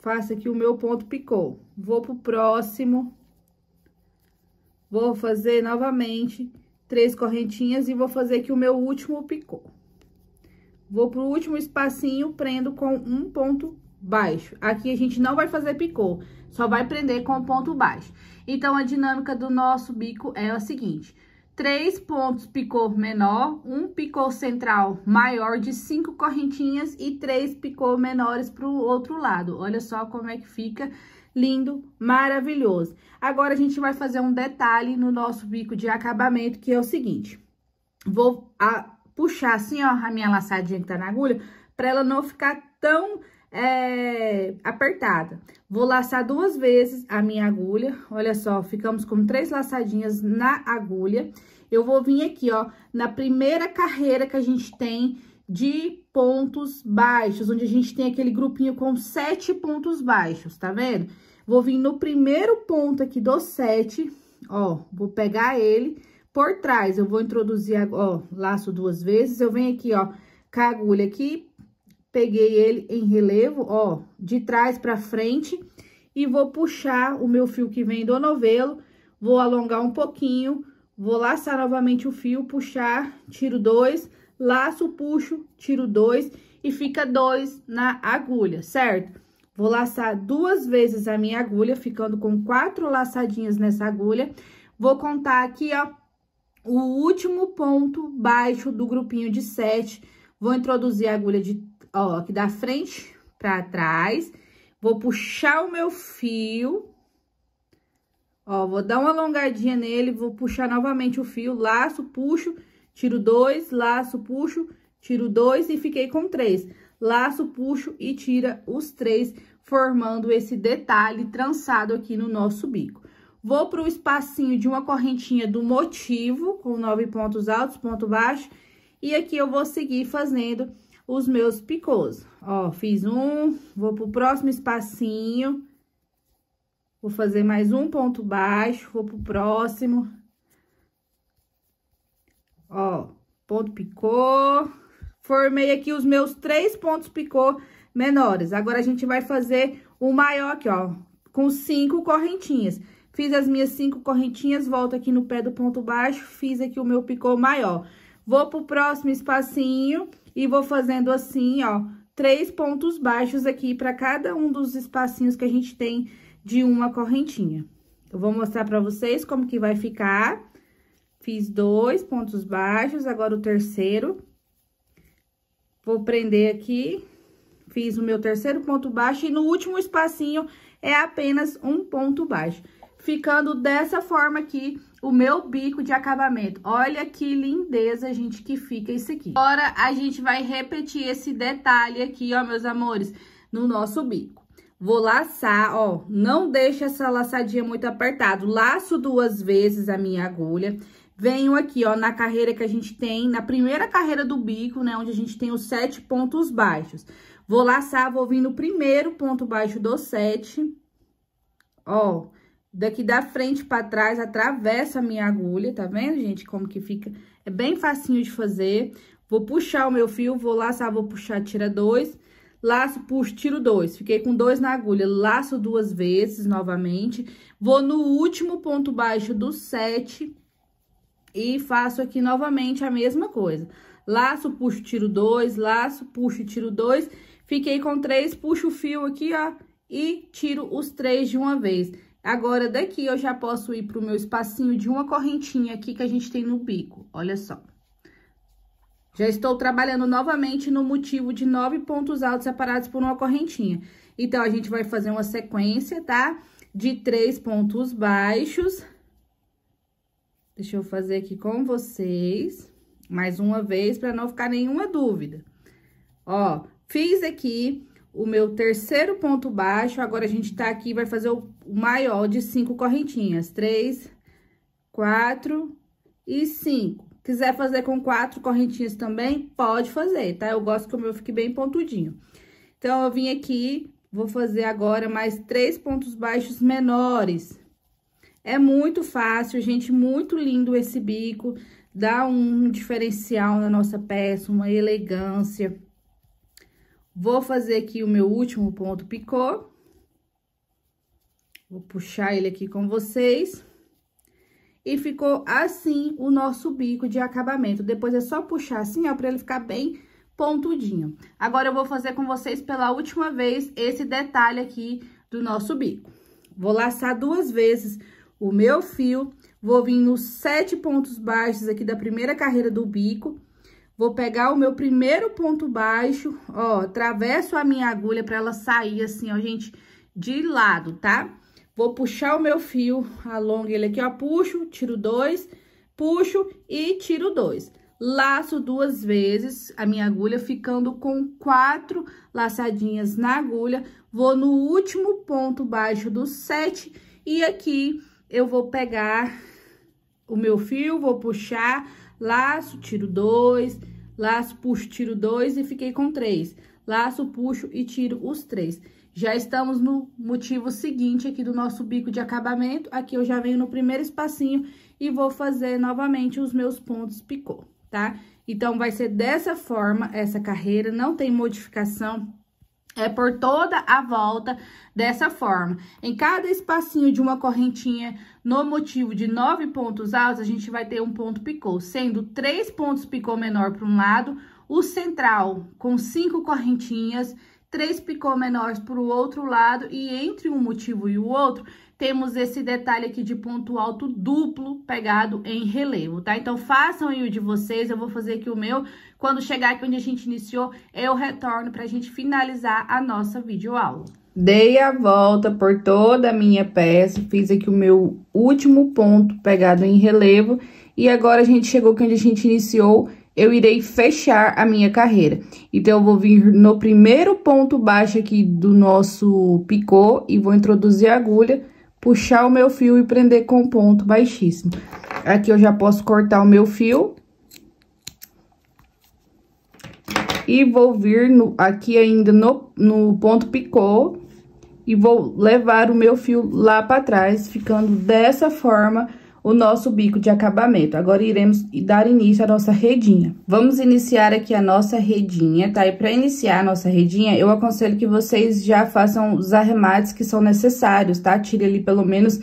faço aqui o meu ponto picô. Vou pro próximo, vou fazer novamente 3 correntinhas e vou fazer aqui o meu último picô. Vou pro último espacinho, prendo com um ponto baixo. Aqui a gente não vai fazer picô, só vai prender com o ponto baixo. Então, a dinâmica do nosso bico é a seguinte: 3 pontos picô menor, um picô central maior de 5 correntinhas e 3 picô menores pro outro lado. Olha só como é que fica lindo, maravilhoso. Agora, a gente vai fazer um detalhe no nosso bico de acabamento, que é o seguinte: vou puxar assim, ó, a minha laçadinha que tá na agulha, pra ela não ficar tão apertada. Vou laçar 2 vezes a minha agulha, olha só, ficamos com 3 laçadinhas na agulha. Eu vou vir aqui, ó, na primeira carreira que a gente tem de pontos baixos, onde a gente tem aquele grupinho com 7 pontos baixos, tá vendo? Vou vir no primeiro ponto aqui do 7, ó, vou pegar ele por trás, eu vou introduzir, ó, laço 2 vezes, eu venho aqui, ó, com a agulha aqui, peguei ele em relevo, ó, de trás pra frente, e vou puxar o meu fio que vem do novelo, vou alongar um pouquinho, vou laçar novamente o fio, puxar, tiro 2, laço, puxo, tiro 2, e fica 2 na agulha, certo? Vou laçar 2 vezes a minha agulha, ficando com 4 laçadinhas nessa agulha. Vou contar aqui, ó, o último ponto baixo do grupinho de 7, vou introduzir a agulha ó, aqui da frente pra trás, vou puxar o meu fio, ó, vou dar uma alongadinha nele, vou puxar novamente o fio, laço, puxo, tiro 2, laço, puxo, tiro 2 e fiquei com 3. Laço, puxo e tira os 3, formando esse detalhe trançado aqui no nosso bico. Vou pro espacinho de uma correntinha do motivo, com 9 pontos altos, ponto baixo, e aqui eu vou seguir fazendo os meus picôs. Ó, fiz um, vou pro próximo espacinho, vou fazer mais um ponto baixo, vou pro próximo. Ó, ponto picô, formei aqui os meus 3 pontos picô menores. Agora, a gente vai fazer o maior aqui, ó, com 5 correntinhas. Fiz as minhas 5 correntinhas, volto aqui no pé do ponto baixo, fiz aqui o meu picô maior. Vou pro próximo espacinho e vou fazendo assim, ó, 3 pontos baixos aqui para cada um dos espacinhos que a gente tem de uma correntinha. Eu vou mostrar para vocês como que vai ficar. Fiz 2 pontos baixos, agora o terceiro. Vou prender aqui, fiz o meu terceiro ponto baixo e no último espacinho é apenas um ponto baixo. Ficando dessa forma aqui o meu bico de acabamento. Olha que lindeza, gente, que fica isso aqui. Agora, a gente vai repetir esse detalhe aqui, ó, meus amores, no nosso bico. Vou laçar, ó, não deixa essa laçadinha muito apertada. Laço 2 vezes a minha agulha. Venho aqui, ó, na carreira que a gente tem, na primeira carreira do bico, né, onde a gente tem os 7 pontos baixos. Vou laçar, vou vir no primeiro ponto baixo do 7, ó, daqui da frente pra trás, atravessa a minha agulha, tá vendo, gente, como que fica? É bem facinho de fazer. Vou puxar o meu fio, vou laçar, vou puxar, tira 2, laço, puxo, tiro 2. Fiquei com 2 na agulha, laço 2 vezes novamente. Vou no último ponto baixo do 7 e faço aqui novamente a mesma coisa. Laço, puxo, tiro 2, laço, puxo, tiro 2. Fiquei com 3, puxo o fio aqui, ó, e tiro os 3 de uma vez. Agora, daqui eu já posso ir pro meu espacinho de uma correntinha aqui que a gente tem no bico, olha só. Já estou trabalhando novamente no motivo de 9 pontos altos separados por uma correntinha. Então, a gente vai fazer uma sequência, tá? De 3 pontos baixos. Deixa eu fazer aqui com vocês, mais uma vez, para não ficar nenhuma dúvida. Ó, fiz aqui o meu terceiro ponto baixo, agora a gente tá aqui, vai fazer o maior de 5 correntinhas. 3, 4 e 5. Quiser fazer com 4 correntinhas também, pode fazer, tá? Eu gosto que o meu fique bem pontudinho. Então, eu vim aqui, vou fazer agora mais 3 pontos baixos menores. É muito fácil, gente, muito lindo esse bico, dá um diferencial na nossa peça, uma elegância. Vou fazer aqui o meu último ponto picô. Vou puxar ele aqui com vocês. E ficou assim o nosso bico de acabamento. Depois é só puxar assim, ó, pra ele ficar bem pontudinho. Agora, eu vou fazer com vocês pela última vez esse detalhe aqui do nosso bico. Vou laçar 2 vezes o meu fio, vou vir nos 7 pontos baixos aqui da primeira carreira do bico, vou pegar o meu primeiro ponto baixo, ó, atravesso a minha agulha pra ela sair assim, ó, gente, de lado, tá? Vou puxar o meu fio, alongo ele aqui, ó, puxo, tiro 2, puxo e tiro 2. Laço 2 vezes a minha agulha, ficando com 4 laçadinhas na agulha, vou no último ponto baixo do 7 e aqui eu vou pegar o meu fio, vou puxar, laço, tiro 2, laço, puxo, tiro 2 e fiquei com 3. Laço, puxo e tiro os 3. Já estamos no motivo seguinte aqui do nosso bico de acabamento. Aqui eu já venho no primeiro espacinho e vou fazer novamente os meus pontos picô, tá? Então, vai ser dessa forma essa carreira, não tem modificação. É por toda a volta dessa forma. Em cada espacinho de uma correntinha, no motivo de 9 pontos altos, a gente vai ter um ponto picô, sendo 3 pontos picô menor para um lado, o central com 5 correntinhas, 3 picô menores para o outro lado, e entre um motivo e o outro, temos esse detalhe aqui de ponto alto duplo pegado em relevo, tá? Então, façam aí o de vocês, eu vou fazer aqui o meu. Quando chegar aqui onde a gente iniciou, eu retorno pra gente finalizar a nossa videoaula. Dei a volta por toda a minha peça, fiz aqui o meu último ponto pegado em relevo, e agora a gente chegou aqui onde a gente iniciou, eu irei fechar a minha carreira. Então, eu vou vir no primeiro ponto baixo aqui do nosso picô e vou introduzir a agulha, puxar o meu fio e prender com um ponto baixíssimo. Aqui eu já posso cortar o meu fio. E vou vir aqui ainda no ponto picô e vou levar o meu fio lá pra trás, ficando dessa forma o nosso bico de acabamento. Agora, iremos dar início à nossa redinha. Vamos iniciar aqui a nossa redinha, tá? E para iniciar a nossa redinha, eu aconselho que vocês já façam os arremates que são necessários, tá? Tire ali pelo menos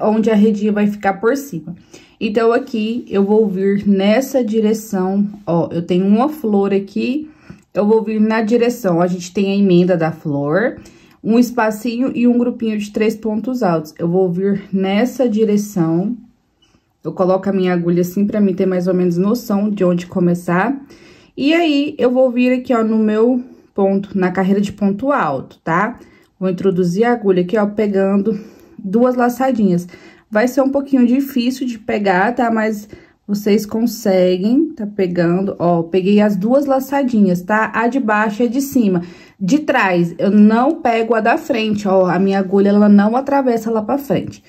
onde a redinha vai ficar por cima. Então, aqui, eu vou vir nessa direção, ó, eu tenho uma flor aqui eu vou vir na direção, a gente tem a emenda da flor, um espacinho e um grupinho de 3 pontos altos. Eu vou vir nessa direção, eu coloco a minha agulha assim pra mim ter mais ou menos noção de onde começar. E aí, eu vou vir aqui, ó, no meu ponto, na carreira de ponto alto, tá? Vou introduzir a agulha aqui, ó, pegando 2 laçadinhas. Vai ser um pouquinho difícil de pegar, tá? Mas vocês conseguem, tá pegando, ó, peguei as 2 laçadinhas, tá? A de baixo e a de cima. De trás, eu não pego a da frente, ó, a minha agulha, ela não atravessa lá pra frente.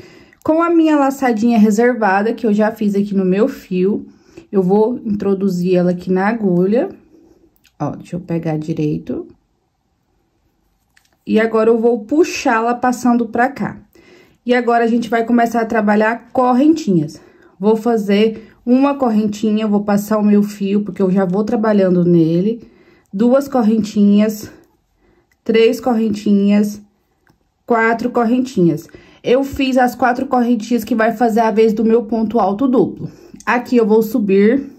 Com a minha laçadinha reservada, que eu já fiz aqui no meu fio, eu vou introduzir ela aqui na agulha. Ó, deixa eu pegar direito. E agora, eu vou puxá-la passando pra cá. E agora, a gente vai começar a trabalhar correntinhas. Vou fazer uma correntinha, vou passar o meu fio, porque eu já vou trabalhando nele. 2 correntinhas, 3 correntinhas, 4 correntinhas. Eu fiz as 4 correntinhas que vai fazer a vez do meu ponto alto duplo. Aqui, eu vou subir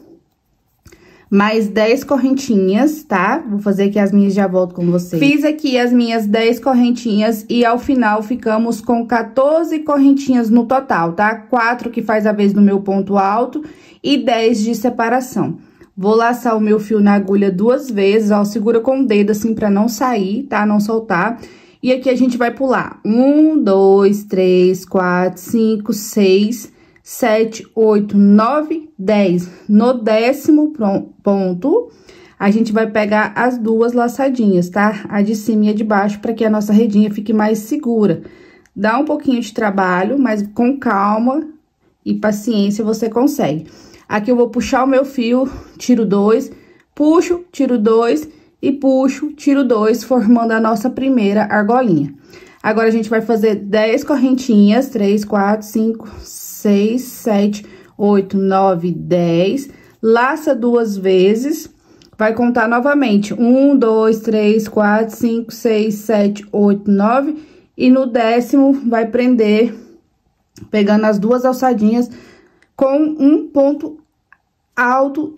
mais 10 correntinhas, tá? Vou fazer aqui as minhas e já volto com vocês. Fiz aqui as minhas 10 correntinhas e ao final ficamos com 14 correntinhas no total, tá? 4 que faz a vez do meu ponto alto e 10 de separação. Vou laçar o meu fio na agulha 2 vezes, ó, segura com o dedo assim pra não sair, tá? Não soltar. E aqui a gente vai pular 1, 2, 3, 4, 5, 6, 7, 8, 9, 10. No 10º ponto, a gente vai pegar as 2 laçadinhas, tá? A de cima e a de baixo, para que a nossa redinha fique mais segura. Dá um pouquinho de trabalho, mas com calma e paciência você consegue. Aqui eu vou puxar o meu fio, tiro 2, puxo, tiro 2 e puxo, tiro 2, formando a nossa primeira argolinha. Agora, a gente vai fazer 10 correntinhas, 3, 4, 5, 6, 7, 8, 9, 10. Laça 2 vezes, vai contar novamente. 1, 2, 3, 4, 5, 6, 7, 8, 9. E no 10º, vai prender, pegando as 2 alçadinhas com um ponto alto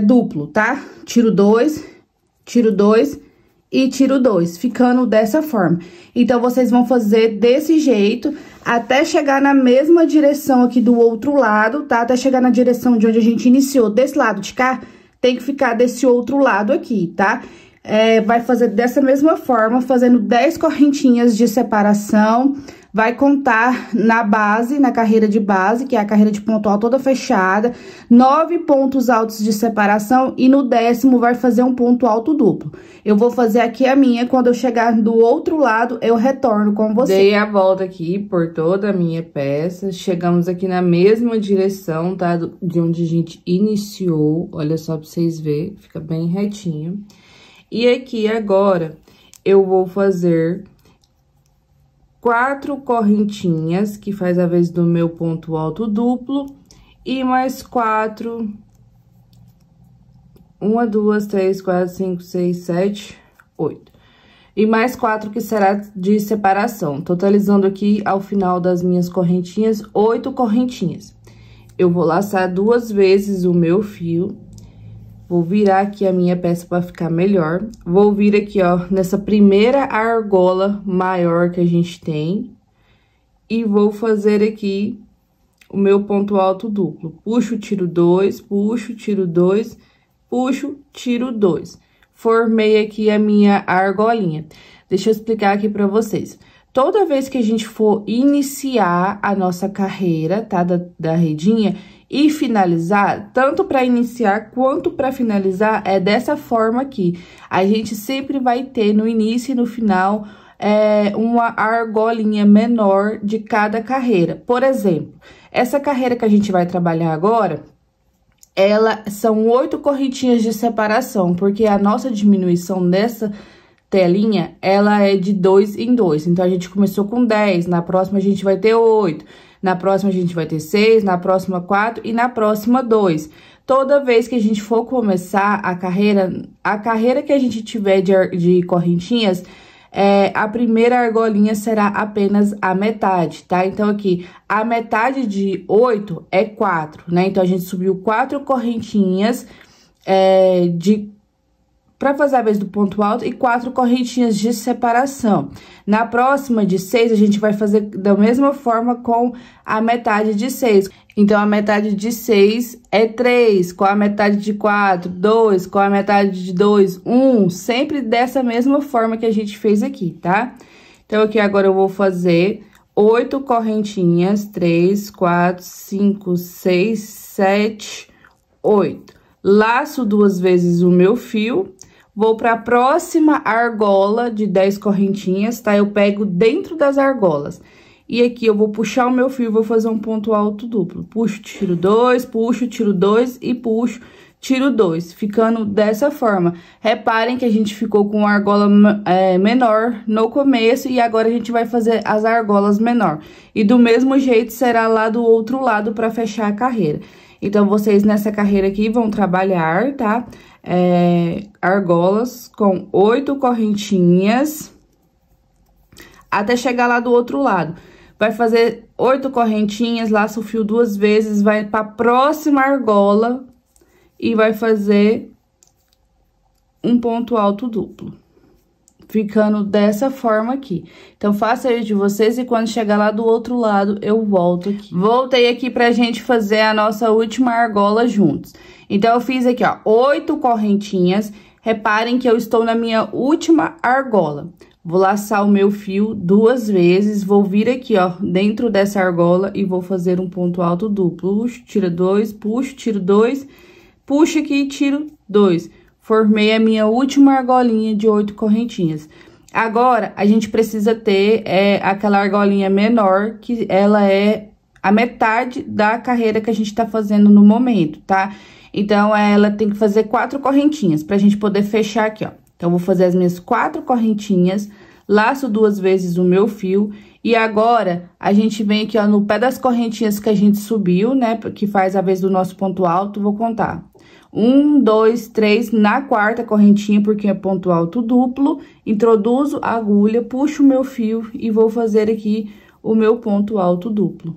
duplo, tá? Tiro 2, tiro 2 e tiro 2, ficando dessa forma. Então, vocês vão fazer desse jeito até chegar na mesma direção aqui do outro lado, tá? Até chegar na direção de onde a gente iniciou. Desse lado de cá, tem que ficar desse outro lado aqui, tá? Vai fazer dessa mesma forma, fazendo 10 correntinhas de separação. Vai contar na base, na carreira de base, que é a carreira de ponto alto toda fechada, 9 pontos altos de separação e no 10º vai fazer um ponto alto duplo. Eu vou fazer aqui a minha, quando eu chegar do outro lado, eu retorno com você. Dei a volta aqui por toda a minha peça, chegamos aqui na mesma direção, tá? De onde a gente iniciou, olha só pra vocês verem, fica bem retinho. E aqui agora, eu vou fazer 4 correntinhas, que faz a vez do meu ponto alto duplo, e mais 4, 1, 2, 3, 4, 5, 6, 7, 8. E mais 4 que será de separação, totalizando aqui, ao final das minhas correntinhas, 8 correntinhas. Eu vou laçar 2 vezes o meu fio. Vou virar aqui a minha peça para ficar melhor. Vou vir aqui, ó, nessa primeira argola maior que a gente tem. E vou fazer aqui o meu ponto alto duplo. Puxo, tiro 2, puxo, tiro 2, puxo, tiro 2. Formei aqui a minha argolinha. Deixa eu explicar aqui para vocês. Toda vez que a gente for iniciar a nossa carreira, tá, da redinha, e finalizar, tanto para iniciar quanto para finalizar, é dessa forma aqui. A gente sempre vai ter no início e no final uma argolinha menor de cada carreira. Por exemplo, essa carreira que a gente vai trabalhar agora, são 8 correntinhas de separação, porque a nossa diminuição dessa telinha, ela é de 2 em 2. Então, a gente começou com 10, na próxima a gente vai ter 8. Na próxima, a gente vai ter 6, na próxima, 4 e na próxima, 2. Toda vez que a gente for começar a carreira que a gente tiver de correntinhas, a primeira argolinha será apenas a metade, tá? Então, aqui, a metade de 8 é 4, né? Então, a gente subiu 4 correntinhas para fazer a vez do ponto alto e 4 correntinhas de separação. Na próxima de 6, a gente vai fazer da mesma forma com a metade de 6. Então, a metade de 6 é 3, com a metade de 4, 2, com a metade de 2, 1, sempre dessa mesma forma que a gente fez aqui, tá? Então, aqui agora eu vou fazer 8 correntinhas, 3, 4, 5, 6, 7, 8. Laço 2 vezes o meu fio. Vou para a próxima argola de 10 correntinhas, tá? Eu pego dentro das argolas. E aqui eu vou puxar o meu fio e vou fazer um ponto alto duplo. Puxo, tiro 2, puxo, tiro 2 e puxo, tiro 2. Ficando dessa forma. Reparem que a gente ficou com a argola menor no começo e agora a gente vai fazer as argolas menor. E do mesmo jeito será lá do outro lado para fechar a carreira. Então, vocês nessa carreira aqui vão trabalhar, tá? Argolas com 8 correntinhas até chegar lá do outro lado. Vai fazer 8 correntinhas, laça o fio 2 vezes, vai para a próxima argola e vai fazer um ponto alto duplo. Ficando dessa forma aqui. Então, faça aí de vocês e quando chegar lá do outro lado, eu volto aqui. Voltei aqui pra gente fazer a nossa última argola juntos. Então, eu fiz aqui, ó, 8 correntinhas. Reparem que eu estou na minha última argola. Vou laçar o meu fio 2 vezes, vou vir aqui, ó, dentro dessa argola e vou fazer um ponto alto duplo. Puxo, tira 2, puxo, tiro 2, puxo aqui e tiro 2. Formei a minha última argolinha de 8 correntinhas. Agora, a gente precisa ter aquela argolinha menor, que ela é a metade da carreira que a gente tá fazendo no momento, tá? Então, ela tem que fazer 4 correntinhas pra gente poder fechar aqui, ó. Então, vou fazer as minhas 4 correntinhas, laço 2 vezes o meu fio. E agora, a gente vem aqui, ó, no pé das correntinhas que a gente subiu, né? Que faz a vez do nosso ponto alto, vou contar. 1, 2, 3, na quarta correntinha, porque é ponto alto duplo, introduzo a agulha, puxo o meu fio e vou fazer aqui o meu ponto alto duplo.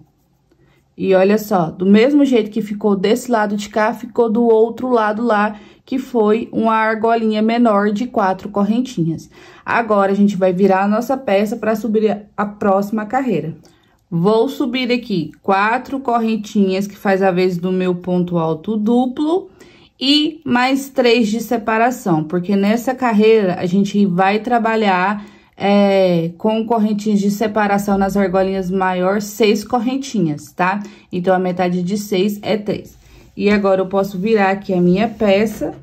E olha só, do mesmo jeito que ficou desse lado de cá, ficou do outro lado lá, que foi uma argolinha menor de 4 correntinhas. Agora, a gente vai virar a nossa peça para subir a próxima carreira. Vou subir aqui 4 correntinhas, que faz a vez do meu ponto alto duplo, e mais 3 de separação, porque nessa carreira a gente vai trabalhar com correntinhas de separação nas argolinhas maior, 6 correntinhas, tá? Então, a metade de 6 é 3. E agora, eu posso virar aqui a minha peça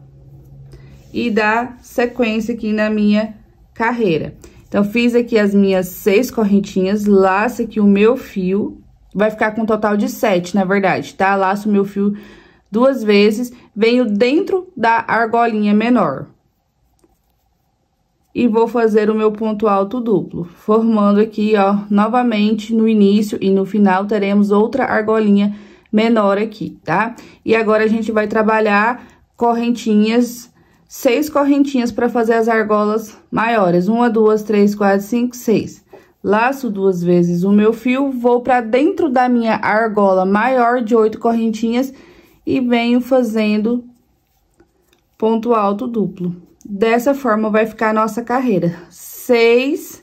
e dar sequência aqui na minha carreira. Então, fiz aqui as minhas 6 correntinhas, laço aqui o meu fio, vai ficar com um total de 7, na verdade, tá? Laço o meu fio 2 vezes, venho dentro da argolinha menor. E vou fazer o meu ponto alto duplo, formando aqui, ó, novamente, no início e no final, teremos outra argolinha menor aqui, tá? E agora, a gente vai trabalhar correntinhas, 6 correntinhas para fazer as argolas maiores. 1, 2, 3, 4, 5, 6. Laço 2 vezes o meu fio, vou para dentro da minha argola maior de 8 correntinhas e venho fazendo ponto alto duplo. Dessa forma, vai ficar a nossa carreira. 6,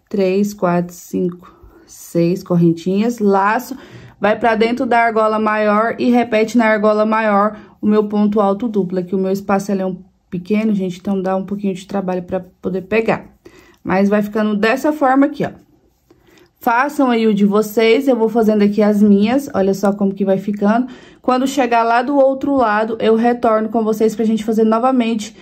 3, 4, 5, 6 correntinhas, laço, vai pra dentro da argola maior e repete na argola maior o meu ponto alto duplo. Aqui o meu espaço é um pequeno, gente, então dá um pouquinho de trabalho pra poder pegar. Mas vai ficando dessa forma aqui, ó. Façam aí o de vocês, eu vou fazendo aqui as minhas, olha só como que vai ficando. Quando chegar lá do outro lado, eu retorno com vocês pra gente fazer novamente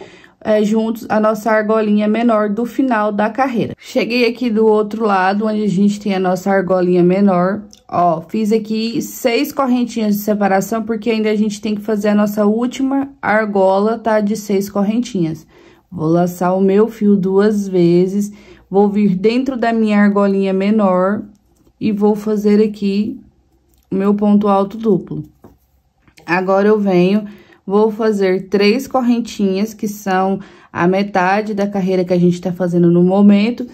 juntos a nossa argolinha menor do final da carreira. Cheguei aqui do outro lado, onde a gente tem a nossa argolinha menor, ó, fiz aqui 6 correntinhas de separação, porque ainda a gente tem que fazer a nossa última argola, tá, de 6 correntinhas. Vou laçar o meu fio 2 vezes, vou vir dentro da minha argolinha menor e vou fazer aqui o meu ponto alto duplo. Agora, eu venho, vou fazer 3 correntinhas, que são a metade da carreira que a gente tá fazendo no momento,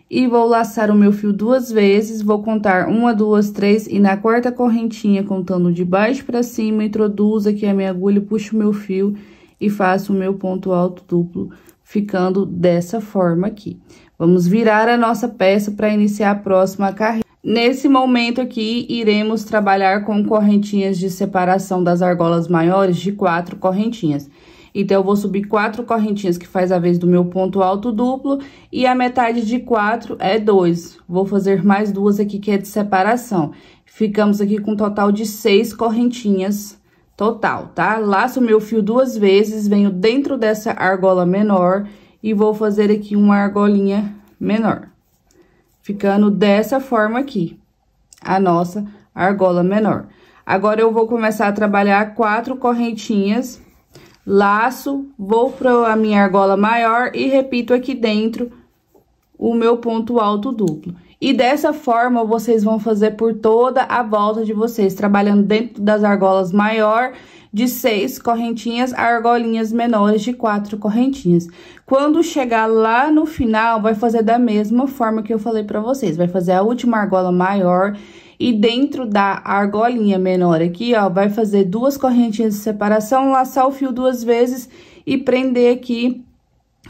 e vou laçar o meu fio 2 vezes, vou contar 1, 2, 3, e na quarta correntinha, contando de baixo pra cima, introduzo aqui a minha agulha, puxo o meu fio e faço o meu ponto alto duplo, ficando dessa forma aqui. Vamos virar a nossa peça para iniciar a próxima carreira. Nesse momento aqui, iremos trabalhar com correntinhas de separação das argolas maiores de 4 correntinhas. Então, eu vou subir 4 correntinhas, que faz a vez do meu ponto alto duplo, e a metade de 4 é 2. Vou fazer mais 2 aqui, que é de separação. Ficamos aqui com um total de 6 correntinhas total, tá? Laço o meu fio 2 vezes, venho dentro dessa argola menor e vou fazer aqui uma argolinha menor. Ficando dessa forma aqui, a nossa argola menor. Agora, eu vou começar a trabalhar 4 correntinhas, laço, vou para a minha argola maior e repito aqui dentro o meu ponto alto duplo. E dessa forma, vocês vão fazer por toda a volta de vocês, trabalhando dentro das argolas maior de 6 correntinhas, argolinhas menores de 4 correntinhas. Quando chegar lá no final, vai fazer da mesma forma que eu falei pra vocês. Vai fazer a última argola maior e dentro da argolinha menor aqui, ó, vai fazer 2 correntinhas de separação, laçar o fio 2 vezes e prender aqui,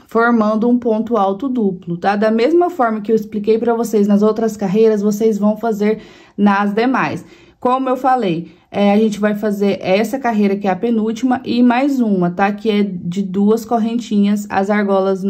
formando um ponto alto duplo, tá? Da mesma forma que eu expliquei pra vocês nas outras carreiras, vocês vão fazer nas demais. Como eu falei, a gente vai fazer essa carreira que é a penúltima e mais uma, tá? Que é de 2 correntinhas, as argolas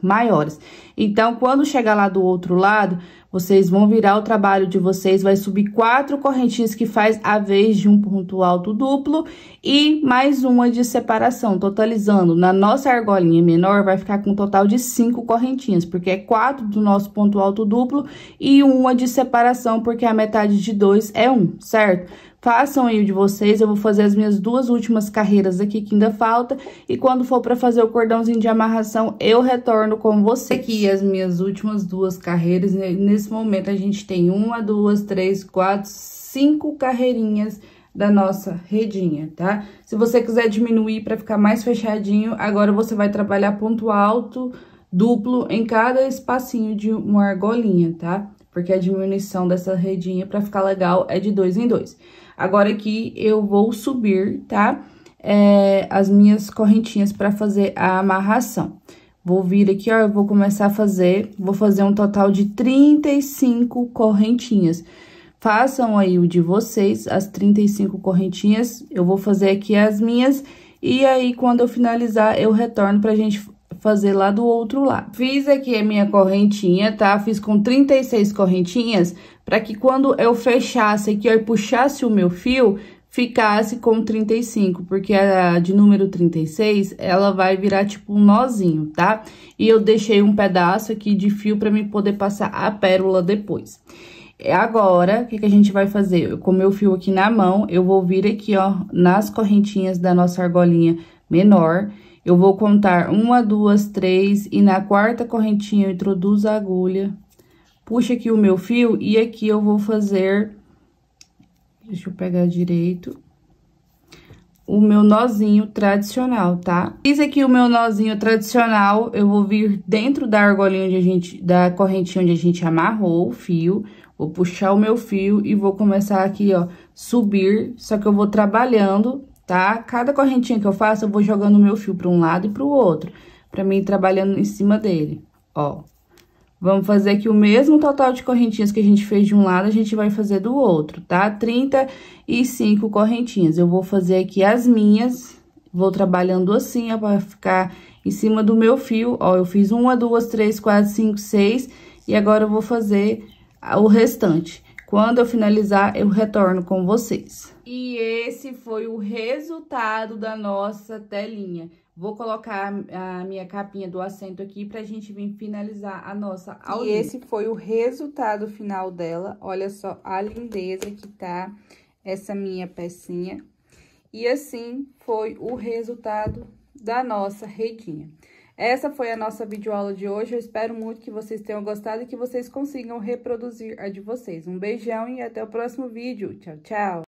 maiores. Então, quando chegar lá do outro lado, vocês vão virar o trabalho de vocês, vai subir 4 correntinhas que faz a vez de um ponto alto duplo e mais uma de separação, totalizando. Na nossa argolinha menor, vai ficar com um total de 5 correntinhas, porque é 4 do nosso ponto alto duplo e uma de separação, porque a metade de 2 é 1, certo? Façam aí o de vocês, eu vou fazer as minhas 2 últimas carreiras aqui que ainda falta. E quando for pra fazer o cordãozinho de amarração, eu retorno com vocês. Aqui as minhas últimas 2 carreiras, nesse momento a gente tem 1, 2, 3, 4, 5 carreirinhas da nossa redinha, tá? Se você quiser diminuir pra ficar mais fechadinho, agora você vai trabalhar ponto alto duplo em cada espacinho de uma argolinha, tá? Porque a diminuição dessa redinha, pra ficar legal, é de 2 em 2. Agora, aqui, eu vou subir, tá? As minhas correntinhas pra fazer a amarração. Vou vir aqui, ó, eu vou começar a fazer, vou fazer um total de 35 correntinhas. Façam aí o de vocês, as 35 correntinhas, eu vou fazer aqui as minhas, e aí, quando eu finalizar, eu retorno pra gente fazer lá do outro lado. Fiz aqui a minha correntinha, tá? Fiz com 36 correntinhas, para que quando eu fechasse aqui, ó, e puxasse o meu fio, ficasse com 35, porque a de número 36, ela vai virar tipo um nozinho, tá? E eu deixei um pedaço aqui de fio para mim poder passar a pérola depois. Agora, o que a gente vai fazer? Com o meu fio aqui na mão, eu vou vir aqui, ó, nas correntinhas da nossa argolinha menor. Eu vou contar 1, 2, 3 e na 4ª correntinha eu introduzo a agulha, puxo aqui o meu fio e aqui eu vou fazer, deixa eu pegar direito, o meu nozinho tradicional, tá? Fiz aqui o meu nozinho tradicional, eu vou vir dentro da argolinha da correntinha onde a gente amarrou o fio, vou puxar o meu fio e vou começar aqui, ó, subir, só que eu vou trabalhando, tá? Cada correntinha que eu faço, eu vou jogando o meu fio para um lado e para o outro, para mim ir trabalhando em cima dele, ó. Vamos fazer aqui o mesmo total de correntinhas que a gente fez de um lado, a gente vai fazer do outro, tá? 35 correntinhas. Eu vou fazer aqui as minhas, vou trabalhando assim, ó, pra ficar em cima do meu fio, ó. Eu fiz 1, 2, 3, 4, 5, 6, e agora eu vou fazer o restante. Quando eu finalizar, eu retorno com vocês. E esse foi o resultado da nossa telinha. Vou colocar a minha capinha do assento aqui pra gente vir finalizar a nossa aulinha. E esse foi o resultado final dela. Olha só a lindeza que tá essa minha pecinha. E assim foi o resultado da nossa redinha. Essa foi a nossa videoaula de hoje. Eu espero muito que vocês tenham gostado e que vocês consigam reproduzir a de vocês. Um beijão e até o próximo vídeo. Tchau, tchau!